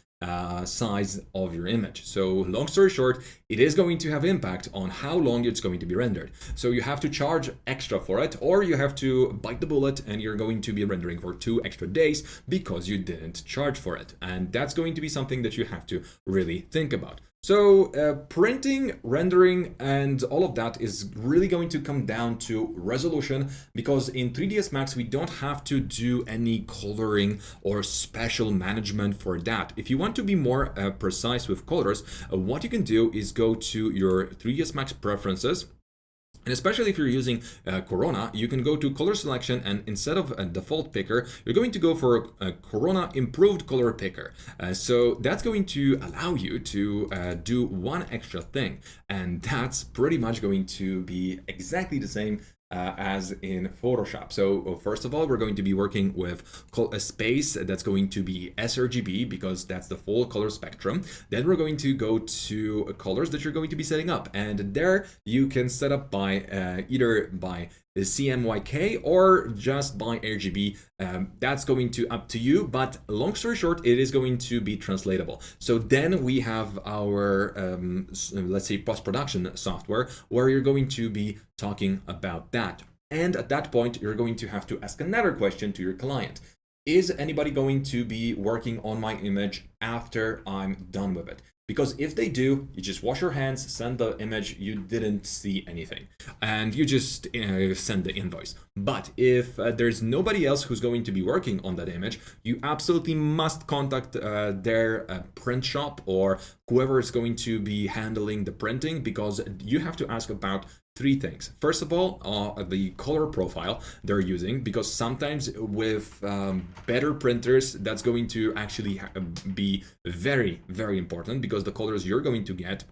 size of your image. So long story short, it is going to have impact on how long it's going to be rendered. So you have to charge extra for it, or you have to bite the bullet and you're going to be rendering for 2 extra days because you didn't charge for it. And that's going to be something that you have to really think about. So printing, rendering, and all of that is really going to come down to resolution, because in 3ds Max we don't have to do any coloring or special management for that. If you want to be more precise with colors, what you can do is go to your 3ds Max preferences. And especially if you're using Corona, you can go to color selection, and instead of a default picker, you're going to go for a Corona improved color picker. So that's going to allow you to do one extra thing, and that's pretty much going to be exactly the same as in Photoshop. So first of all, we're going to be working with a space that's going to be sRGB, because that's the full color spectrum. Then we're going to go to colors that you're going to be setting up, and there you can set up by either by CMYK or just by RGB. That's going to up to you, but long story short, it is going to be translatable. So then we have our let's say post-production software, where you're going to be talking about that. And at that point, you're going to have to ask another question to your client. Is anybody going to be working on my image after I'm done with it? Because if they do, you just wash your hands, send the image, you didn't see anything, and you just send the invoice. But if there's nobody else who's going to be working on that image, you absolutely must contact their print shop or whoever is going to be handling the printing, because you have to ask about 3 things. First of all, the color profile they're using, because sometimes with better printers, that's going to actually be very, very important, because the colors you're going to get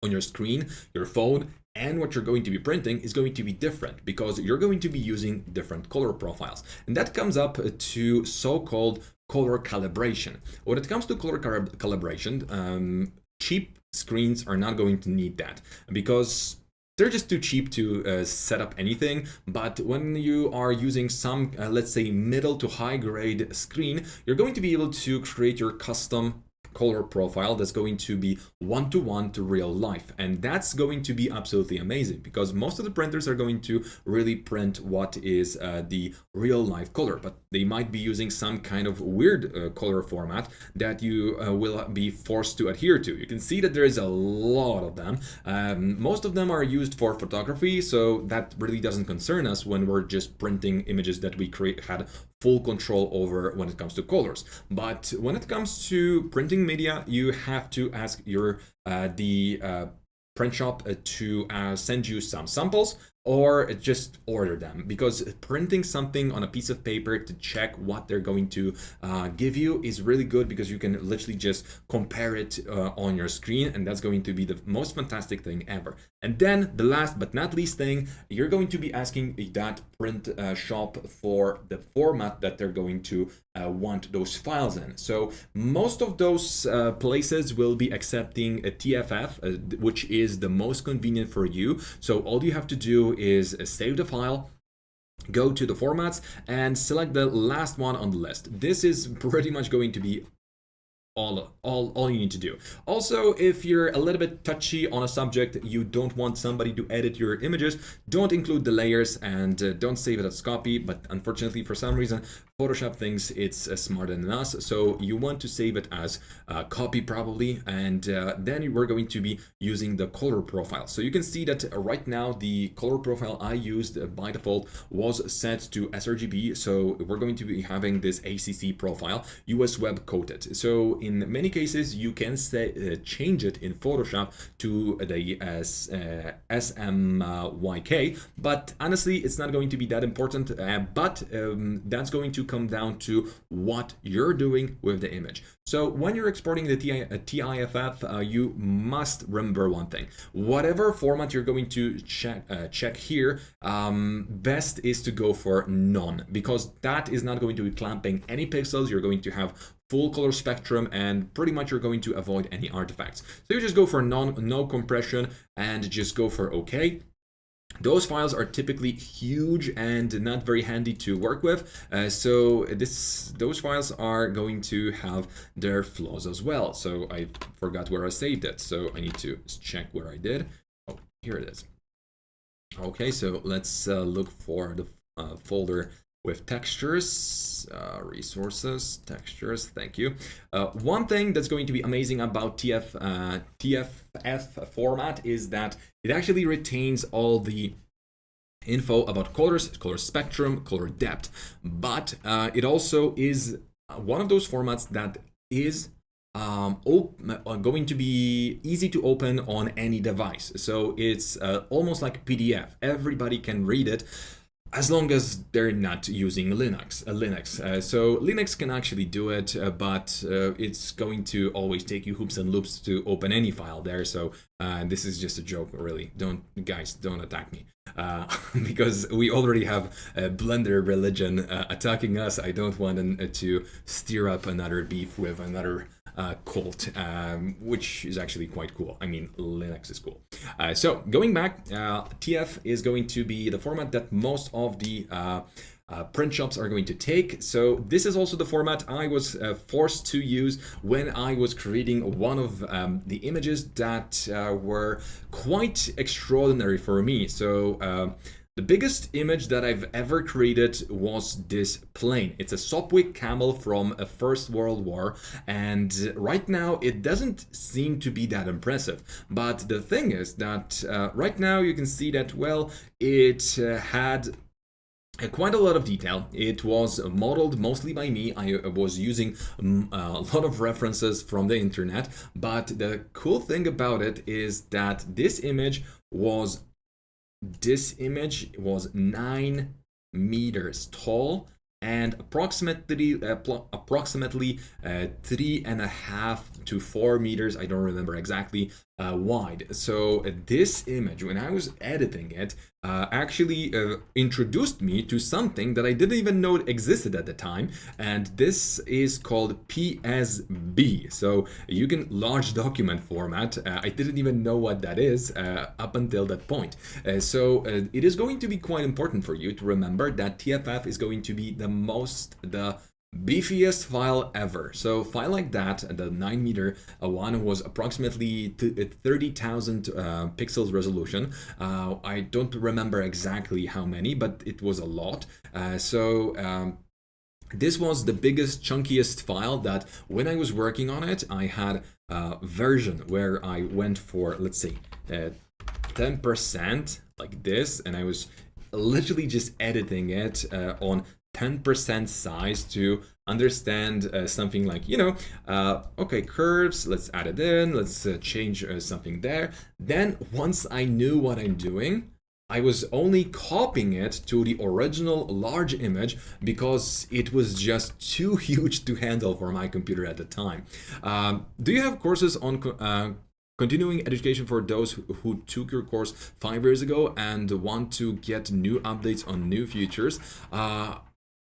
on your screen, your phone, and what you're going to be printing is going to be different, because you're going to be using different color profiles. And that comes up to so-called color calibration. When it comes to color calibration, cheap screens are not going to need that, because they're just too cheap to set up anything. But when you are using some, let's say, middle to high grade screen, you're going to be able to create your custom color profile that's going to be one-to-one to real life. And that's going to be absolutely amazing, because most of the printers are going to really print what is the real life color, but they might be using some kind of weird color format that you will be forced to adhere to. You can see that there is a lot of them. Most of them are used for photography, so that really doesn't concern us when we're just printing images that we had full control over when it comes to colors. But when it comes to printing media, you have to ask your print shop to send you some samples, or just order them, because printing something on a piece of paper to check what they're going to give you is really good, because you can literally just compare it on your screen, and that's going to be the most fantastic thing ever. And then the last but not least thing, you're going to be asking that print shop for the format that they're going to want those files in. So most of those places will be accepting a TFF, which is the most convenient for you. So all you have to do is save the file, go to the formats, and select the last one on the list. This is pretty much going to be all you need to do. Also, if you're a little bit touchy on a subject, you don't want somebody to edit your images, don't include the layers, and don't save it as copy. But unfortunately, for some reason, Photoshop thinks it's smarter than us, so you want to save it as copy probably, and then we're going to be using the color profile. So you can see that right now the color profile I used by default was set to sRGB, so we're going to be having this ACC profile, US web coated. So in many cases you can change it in Photoshop to the SMYK, but honestly it's not going to be that important, but that's going to come down to what you're doing with the image. So when you're exporting the TIFF, you must remember one thing. Whatever format you're going to check here, best is to go for none, because that is not going to be clamping any pixels. You're going to have full color spectrum, and pretty much you're going to avoid any artifacts. So you just go for no compression and just go for OK. Those files are typically huge and not very handy to work with, so those files are going to have their flaws as well. So I forgot where I saved it, so I need to check where I did. Oh, here it is. Okay, so let's look for the folder with textures, resources, textures, thank you. One thing that's going to be amazing about TFF format is that it actually retains all the info about colors, color spectrum, color depth, but it also is one of those formats that is going to be easy to open on any device. So it's almost like PDF. Everybody can read it as long as they're not using Linux. So Linux can actually do it, but it's going to always take you hoops and loops to open any file there. So this is just a joke, really. Guys, don't attack me. Because we already have a Blender religion attacking us. I don't want to stir up another beef with another cult, which is actually quite cool. I mean, Linux is cool. So going back, TF is going to be the format that most of the print shops are going to take. So this is also the format I was forced to use when I was creating one of the images that were quite extraordinary for me. So the biggest image that I've ever created was this plane. It's a Sopwith Camel from a First World War, and right now it doesn't seem to be that impressive. But the thing is that right now you can see that, well, it had quite a lot of detail. It was modeled mostly by me. I was using a lot of references from the internet, but the cool thing about it is that this image was 9 meters tall and approximately 3.5 to 4 meters, I don't remember exactly, wide. So this image, when I was editing it, actually introduced me to something that I didn't even know existed at the time, and this is called PSB. So you can large document format. I didn't even know what that is up until that point. So it is going to be quite important for you to remember that TFF is going to be the beefiest file ever. So file like that, the 9 meter one, was approximately 30,000 pixels resolution. I don't remember exactly how many, but it was a lot. This was the biggest, chunkiest file that when I was working on it, I had a version where I went for, let's say, 10% like this, and I was literally just editing it on 10% size to understand something like, okay, curves, let's add it in, let's change something there. Then once I knew what I'm doing, I was only copying it to the original large image because it was just too huge to handle for my computer at the time. Do you have courses on continuing education for those who took your course 5 years ago and want to get new updates on new features?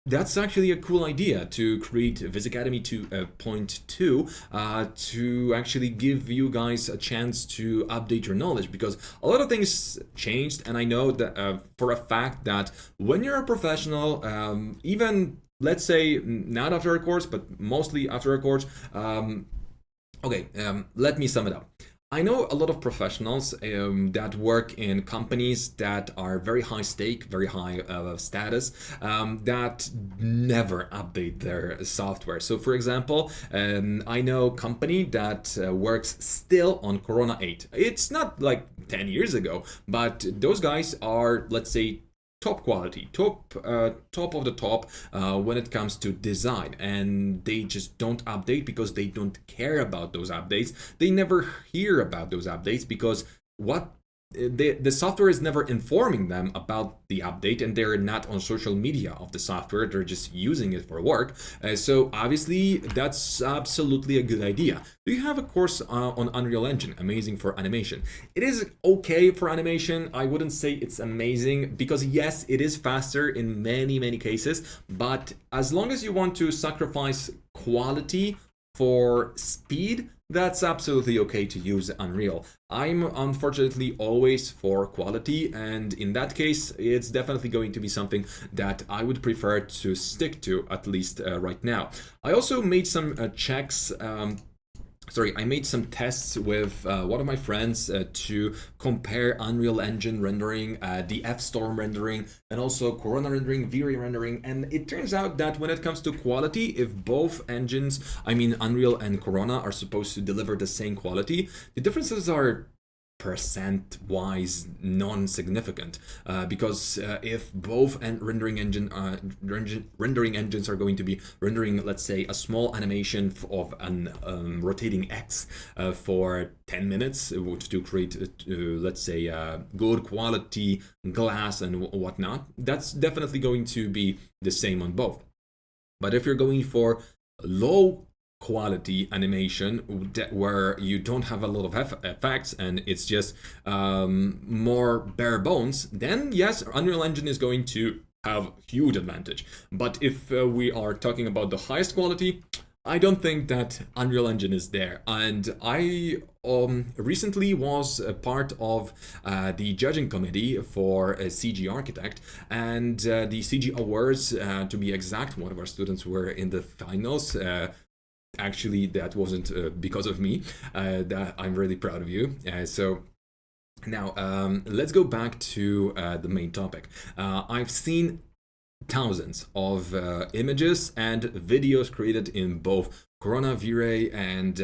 That's actually a cool idea, to create VizAcademy 2.2 to actually give you guys a chance to update your knowledge, because a lot of things changed, and I know that for a fact that when you're a professional, even let's say not after a course, but mostly after a course, let me sum it up. I know a lot of professionals that work in companies that are very high stake, very high status, that never update their software. So for example, I know a company that works still on Corona 8. It's not like 10 years ago, but those guys are, let's say, top quality, top of the top when it comes to design, and they just don't update because they don't care about those updates. They never hear about those updates because the software is never informing them about the update, and they're not on social media of the software. They're just using it for work. So obviously that's absolutely a good idea. Do you have a course on Unreal Engine? Amazing for animation. It is okay for animation. I wouldn't say it's amazing because yes, it is faster in many cases, but as long as you want to sacrifice quality for speed, that's absolutely okay to use Unreal. I'm unfortunately always for quality, and in that case, it's definitely going to be something that I would prefer to stick to, at least right now. I also made some checks sorry, I made some tests with one of my friends to compare Unreal Engine rendering, the F-Storm rendering, and also Corona rendering, V-Ray rendering, and it turns out that when it comes to quality, if both engines, I mean Unreal and Corona, are supposed to deliver the same quality, the differences are percent wise non-significant, because if both rendering engines are going to be rendering, let's say, a small animation of an rotating X for 10 minutes to create let's say good quality glass and whatnot, that's definitely going to be the same on both. But if you're going for low quality animation where you don't have a lot of effects and it's just more bare bones, then yes, Unreal Engine is going to have huge advantage. But if we are talking about the highest quality, I don't think that Unreal Engine is there. And I recently was a part of the judging committee for a CG Architect, and the CG Awards, to be exact, one of our students were in the finals. Actually, that wasn't because of me. That I'm really proud of you. So now let's go back to the main topic. I've seen thousands of images and videos created in both Corona, V-Ray, and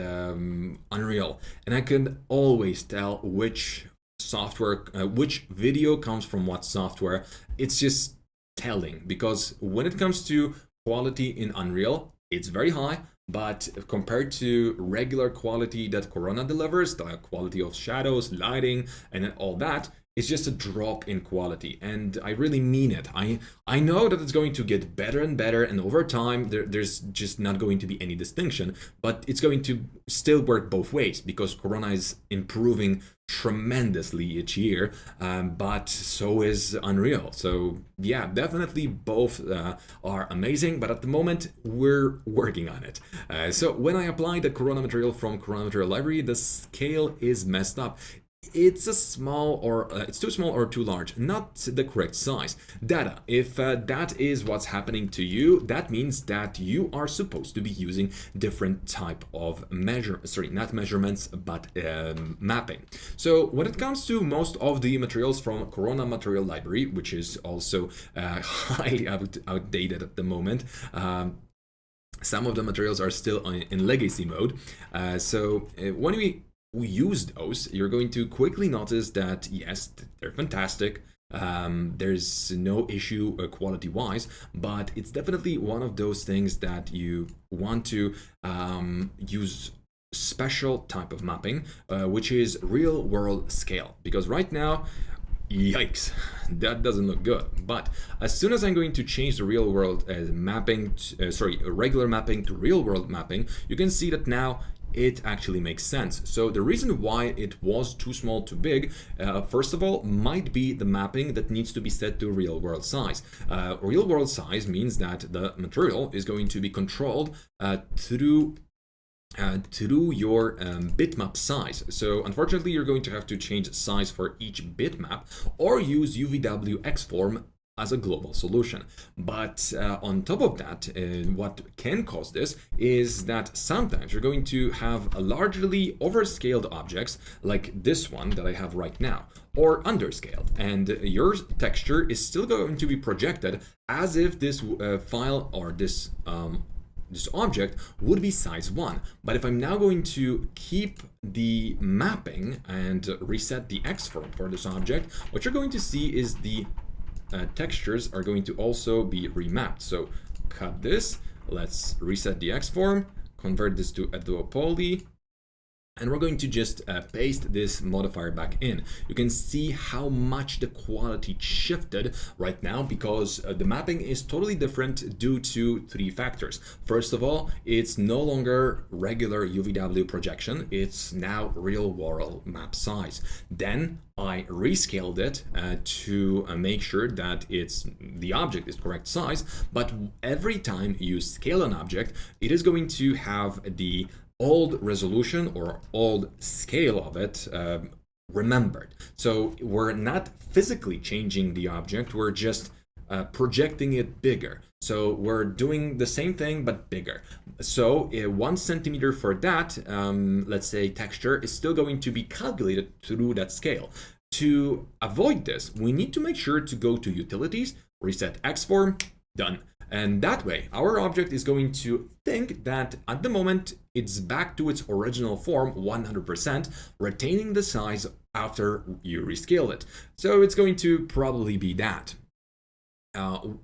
Unreal, and I can always tell which software, which video comes from what software. It's just telling, because when it comes to quality in Unreal, it's very high. But compared to regular quality that Corona delivers, the quality of shadows, lighting, and all that, it's just a drop in quality. And I really mean it. I know that it's going to get better and better, and over time, there's just not going to be any distinction, but it's going to still work both ways, because Corona is improving tremendously each year, but so is Unreal. So yeah, definitely both are amazing, but at the moment we're working on it. So when I apply the Corona material from Corona Material Library, the scale is messed up. It's a small, or it's too small or too large, not the correct size. Data, if that is what's happening to you, that means that you are supposed to be using different type of not measurements, but mapping. So when it comes to most of the materials from Corona Material Library, which is also highly outdated at the moment, some of the materials are still in legacy mode. So when we use those, you're going to quickly notice that yes, they're fantastic. There's no issue quality wise, but it's definitely one of those things that you want to use special type of mapping, which is real world scale, because right now, yikes, that doesn't look good. But as soon as I'm going to change the real world mapping, regular mapping to real world mapping, you can see that now it actually makes sense. So the reason why it was too small, too big, first of all, might be the mapping that needs to be set to real world size. Real world size means that the material is going to be controlled through your bitmap size. So unfortunately, you're going to have to change size for each bitmap, or use UVW Xform as a global solution. But on top of that, what can cause this is that sometimes you're going to have a largely overscaled objects like this one that I have right now, or underscaled, and your texture is still going to be projected as if this file or this object would be size 1. But if I'm now going to keep the mapping and reset the Xform for this object, what you're going to see is the textures are going to also be remapped. So cut this, let's reset the Xform, convert this to a duopoly, and we're going to just paste this modifier back in. You can see how much the quality shifted right now, because the mapping is totally different due to 3 factors. First of all, it's no longer regular UVW projection, it's now real world map size. Then I rescaled it to make sure that the object is correct size, but every time you scale an object, it is going to have the old resolution or old scale of it remembered. So we're not physically changing the object, we're just projecting it bigger. So we're doing the same thing but bigger. So 1 centimeter for that, let's say texture, is still going to be calculated through that scale. To avoid this, we need to make sure to go to Utilities, reset Xform, done. And that way, our object is going to think that at the moment, it's back to its original form 100%, retaining the size after you rescale it. So it's going to probably be that.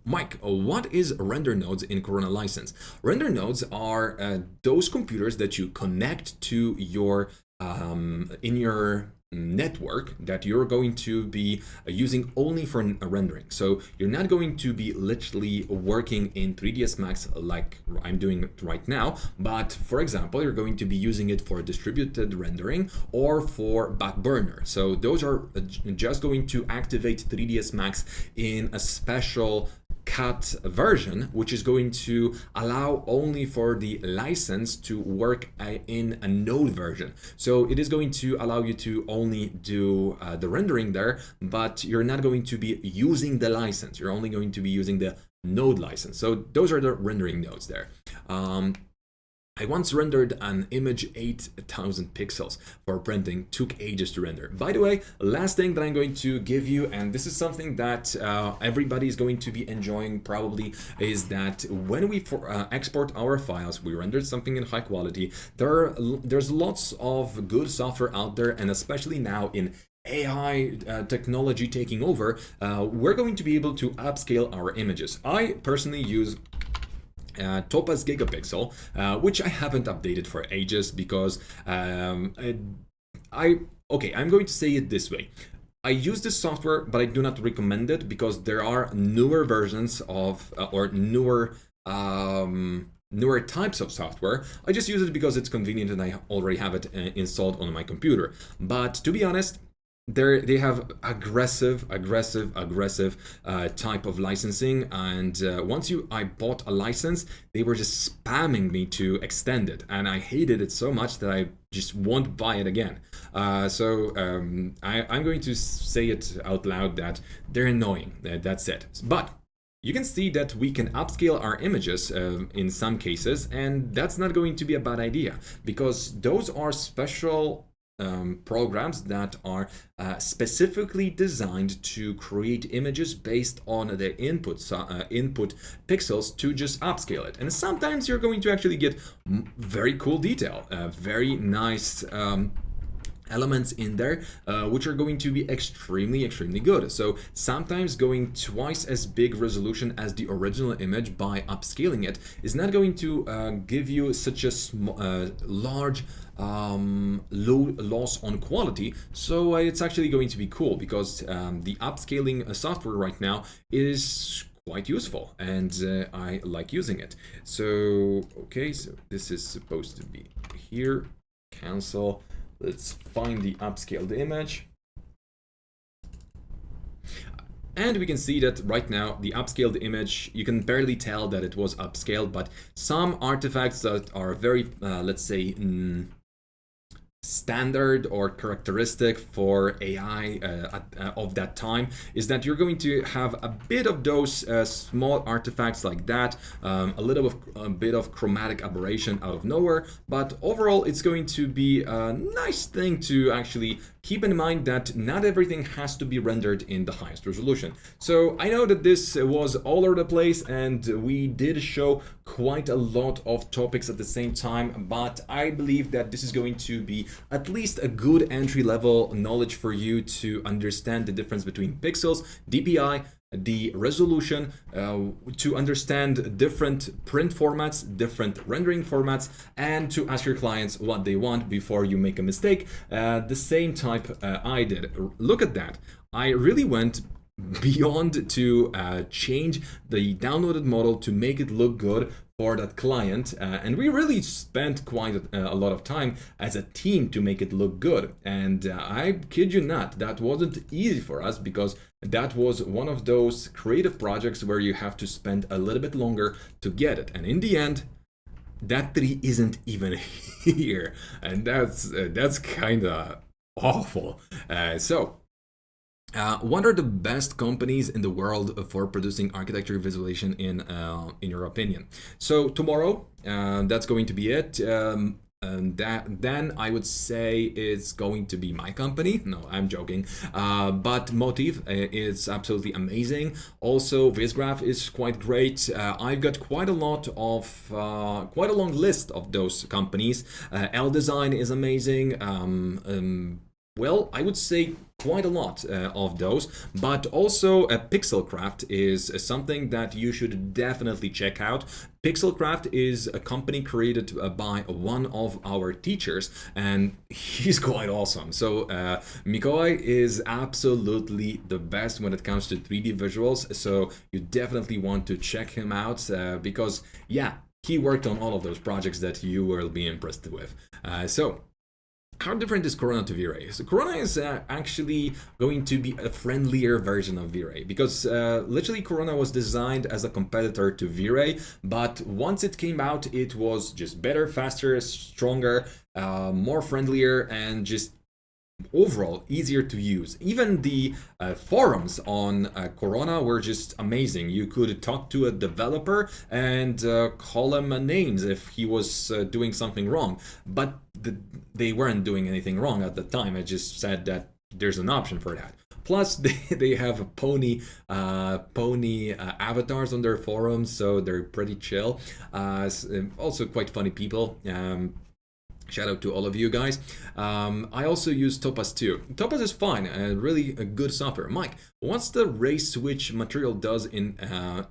Mike, what is render nodes in Corona License? Render nodes are those computers that you connect to your in your network that you're going to be using only for rendering. So you're not going to be literally working in 3ds Max like I'm doing right now, but for example, you're going to be using it for distributed rendering or for backburner. So those are just going to activate 3ds Max in a special cut version, which is going to allow only for the license to work in a node version. So it is going to allow you to only do the rendering there, but you're not going to be using the license. You're only going to be using the node license. So those are the rendering nodes there. I once rendered an image 8,000 pixels for printing, took ages to render. By the way, last thing that I'm going to give you, and this is something that everybody is going to be enjoying probably, is that when we export our files, we rendered something in high quality. There's lots of good software out there, and especially now in AI technology taking over, we're going to be able to upscale our images. I personally use Topaz Gigapixel, which I haven't updated for ages because I'm going to say it this way. I use this software, but I do not recommend it because there are newer versions of or newer types of software. I just use it because it's convenient and I already have it installed on my computer. But to be honest, they have aggressive type of licensing, and once I bought a license, they were just spamming me to extend it, and I hated it so much that I just won't buy it again. I'm going to say it out loud that they're annoying. That's it. But you can see that we can upscale our images in some cases, and that's not going to be a bad idea because those are special programs that are specifically designed to create images based on the input pixels to just upscale it. And sometimes you're going to actually get very cool detail, very nice elements in there, which are going to be extremely good. So sometimes going twice as big resolution as the original image by upscaling it is not going to give you such a large loss on quality. So it's actually going to be cool because the upscaling software right now is quite useful, and I like using it. So okay, so this is supposed to be here. Cancel. Let's find the upscaled image. And we can see that right now, the upscaled image, you can barely tell that it was upscaled, but some artifacts that are very, let's say, standard or characteristic for AI of that time is that you're going to have a bit of those small artifacts like that, a bit of chromatic aberration out of nowhere, but overall it's going to be a nice thing to actually keep in mind that not everything has to be rendered in the highest resolution. So I know that this was all over the place and we did show quite a lot of topics at the same time, but I believe that this is going to be at least a good entry-level knowledge for you to understand the difference between pixels, DPI, the resolution, to understand different print formats, different rendering formats, and to ask your clients what they want before you make a mistake. The same type I did. Look at that. I really went beyond to change the downloaded model to make it look good for that client, and we really spent quite a lot of time as a team to make it look good. And I kid you not, that wasn't easy for us because that was one of those creative projects where you have to spend a little bit longer to get it. And in the end, that tree isn't even here, and that's kind of awful. So What are the best companies in the world for producing architecture visualization in your opinion? So tomorrow, that's going to be it. And then I would say it's going to be my company. No, I'm joking. But Motif is absolutely amazing. Also, Visgraph is quite great. I've got quite a lot of quite a long list of those companies. L Design is amazing. Well, I would say quite a lot of those, but also Pixelcraft is something that you should definitely check out. Pixelcraft is a company created by one of our teachers, and he's quite awesome. So Mikołaj is absolutely the best when it comes to 3D visuals, so you definitely want to check him out because, yeah, he worked on all of those projects that you will be impressed with. So how different is Corona to V-Ray? So Corona is actually going to be a friendlier version of V-Ray because literally Corona was designed as a competitor to V-Ray, but once it came out, it was just better, faster, stronger, more friendlier, and just overall easier to use. Even the forums on Corona were just amazing. You could talk to a developer and call him names if he was doing something wrong, but they weren't doing anything wrong at the time. I just said that there's an option for that. Plus, they have pony avatars on their forums, so they're pretty chill. Also quite funny people. Shout out to all of you guys. I also use Topaz too. Topaz is fine, really a good software. Mike, what's the ray switch material does in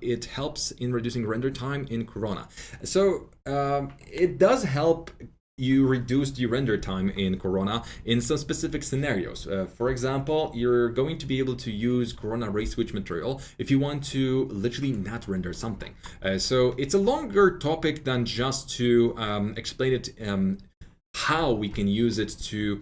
it helps in reducing render time in Corona? So it does help you reduce the render time in Corona in some specific scenarios. For example, you're going to be able to use Corona ray switch material if you want to literally not render something. So it's a longer topic than just to explain it how we can use it to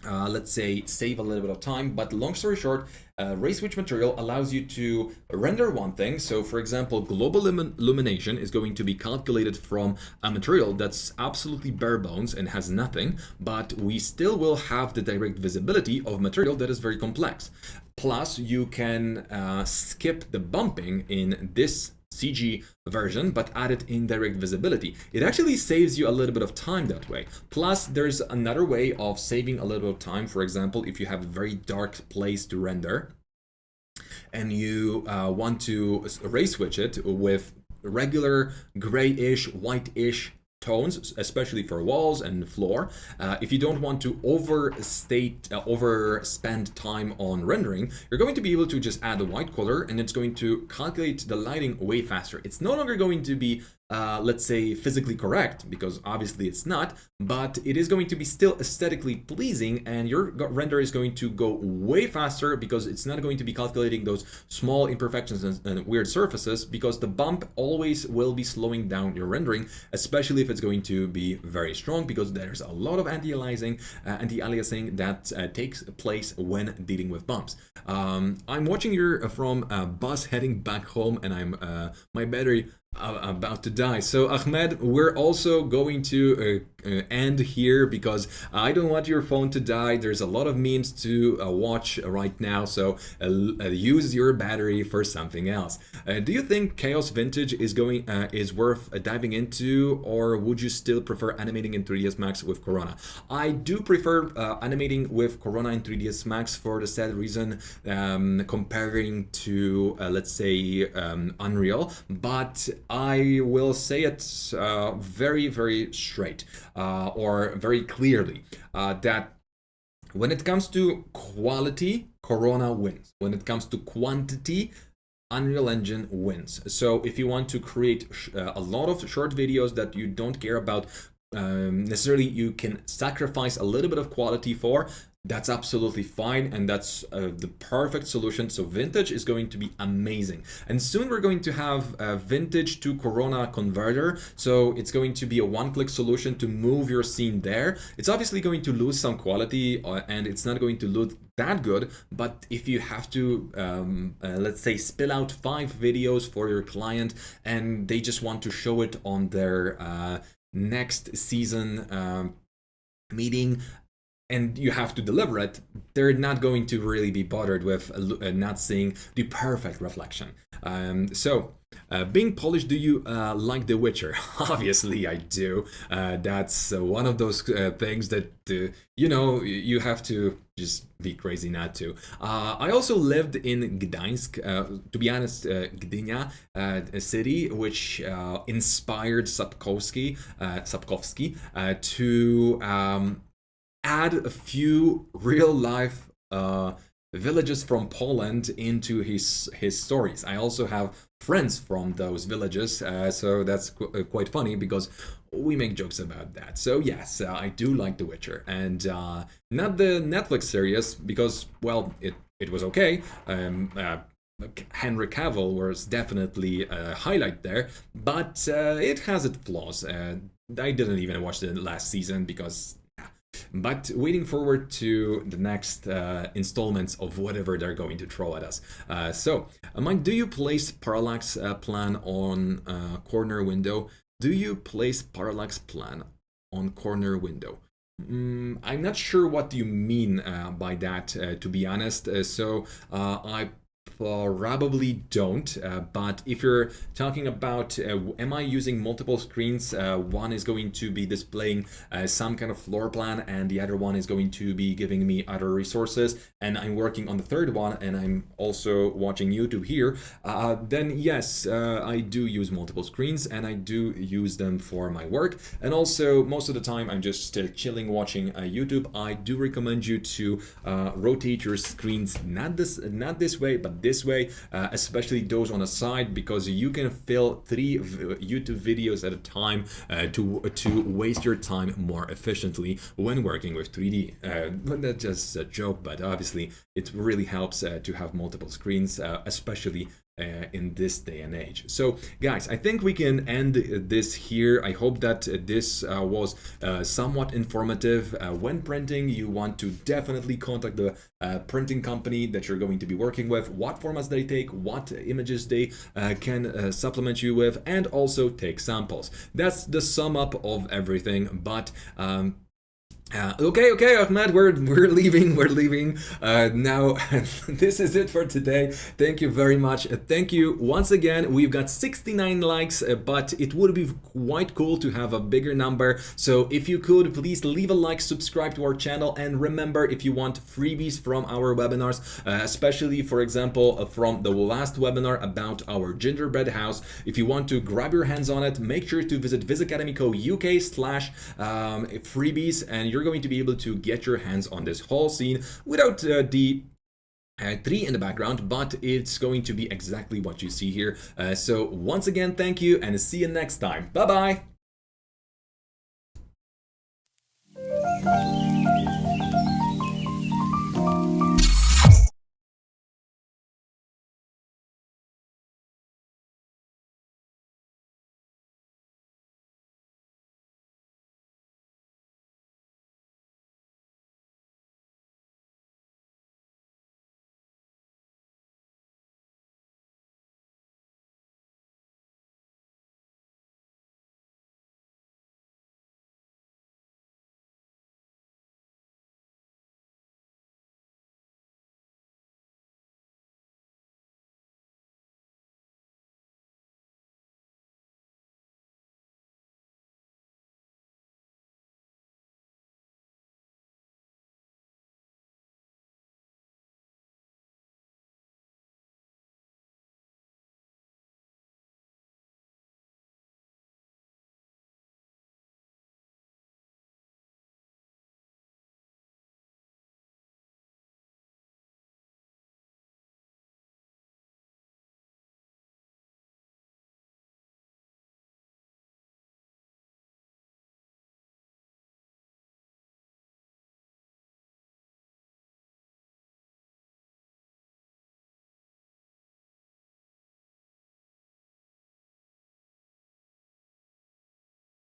let's say save a little bit of time. But long story short, ray switch material allows you to render one thing. So for example, global illumination is going to be calculated from a material that's absolutely bare bones and has nothing, but we still will have the direct visibility of material that is very complex. Plus you can skip the bumping in this CG version, but add it in direct visibility. It actually saves you a little bit of time that way. Plus, there's another way of saving a little bit of time. For example, if you have a very dark place to render and you want to ray switch it with regular grayish, whitish tones, especially for walls and floor. If you don't want to overspend time on rendering, you're going to be able to just add a white color and it's going to calculate the lighting way faster. It's no longer going to be let's say physically correct, because obviously it's not, but it is going to be still aesthetically pleasing, and your render is going to go way faster because it's not going to be calculating those small imperfections and weird surfaces, because the bump always will be slowing down your rendering, especially if it's going to be very strong, because there's a lot of anti-aliasing that takes place when dealing with bumps. I'm watching you from a bus heading back home, and I'm my battery about to die. So Ahmed, we're also going to end here because I don't want your phone to die. There's a lot of memes to watch right now, so use your battery for something else. Do you think Chaos Vintage is worth diving into, or would you still prefer animating in 3ds Max with Corona? I do prefer animating with Corona in 3ds Max for the sad reason comparing to let's say Unreal, but I will say it very, very straight or very clearly that when it comes to quality, Corona wins. When it comes to quantity, Unreal Engine wins. So if you want to create a lot of short videos that you don't care about necessarily, you can sacrifice a little bit of quality for, that's absolutely fine, and that's the perfect solution. So Vintage is going to be amazing, and soon we're going to have a Vintage to Corona converter, so it's going to be a one-click solution to move your scene there. It's obviously going to lose some quality and it's not going to look that good, but if you have to let's say spill out 5 videos for your client and they just want to show it on their next season meeting, and you have to deliver it, they're not going to really be bothered with not seeing the perfect reflection. Being Polish, do you like The Witcher? Obviously, I do. That's one of those things that, you have to just be crazy not to. I also lived in Gdańsk, to be honest, Gdynia, a city which inspired Sapkowski to add a few real life villages from Poland into his stories. I also have friends from those villages, so that's quite funny because we make jokes about that. So yes, I do like The Witcher, and not the Netflix series because, well, it was okay. Henry Cavill was definitely a highlight there, but it has its flaws. I didn't even watch the last season because. But waiting forward to the next installments of whatever they're going to throw at us. Mike, do you place parallax plan on corner window? Do you place parallax plan on corner window? I'm not sure what you mean by that, to be honest. I probably don't, but if you're talking about am I using multiple screens, one is going to be displaying some kind of floor plan and the other one is going to be giving me other resources, and I'm working on the third one and I'm also watching YouTube here, then yes, I do use multiple screens and I do use them for my work, and also most of the time I'm just chilling watching YouTube. I do recommend you to rotate your screens not this way but this way, especially those on the side, because you can fill 3 YouTube videos at a time to waste your time more efficiently when working with 3D. But that's just a joke, but obviously it really helps to have multiple screens, especially in this day and age. So guys, I think we can end this here. I hope that this was somewhat informative. When printing, you want to definitely contact the printing company that you're going to be working with, what formats they take, what images they can supplement you with, and also take samples. That's the sum up of everything. But okay, Ahmed, we're leaving. Now. This is it for today. Thank you very much. Thank you once again. We've got 69 likes, but it would be quite cool to have a bigger number. So if you could, please leave a like, subscribe to our channel, and remember, if you want freebies from our webinars, especially, for example, from the last webinar about our gingerbread house, if you want to grab your hands on it, make sure to visit VizAcademy UK/freebies, and you're going to be able to get your hands on this whole scene without the tree in the background, but it's going to be exactly what you see here. So once again, thank you and see you next time. Bye bye.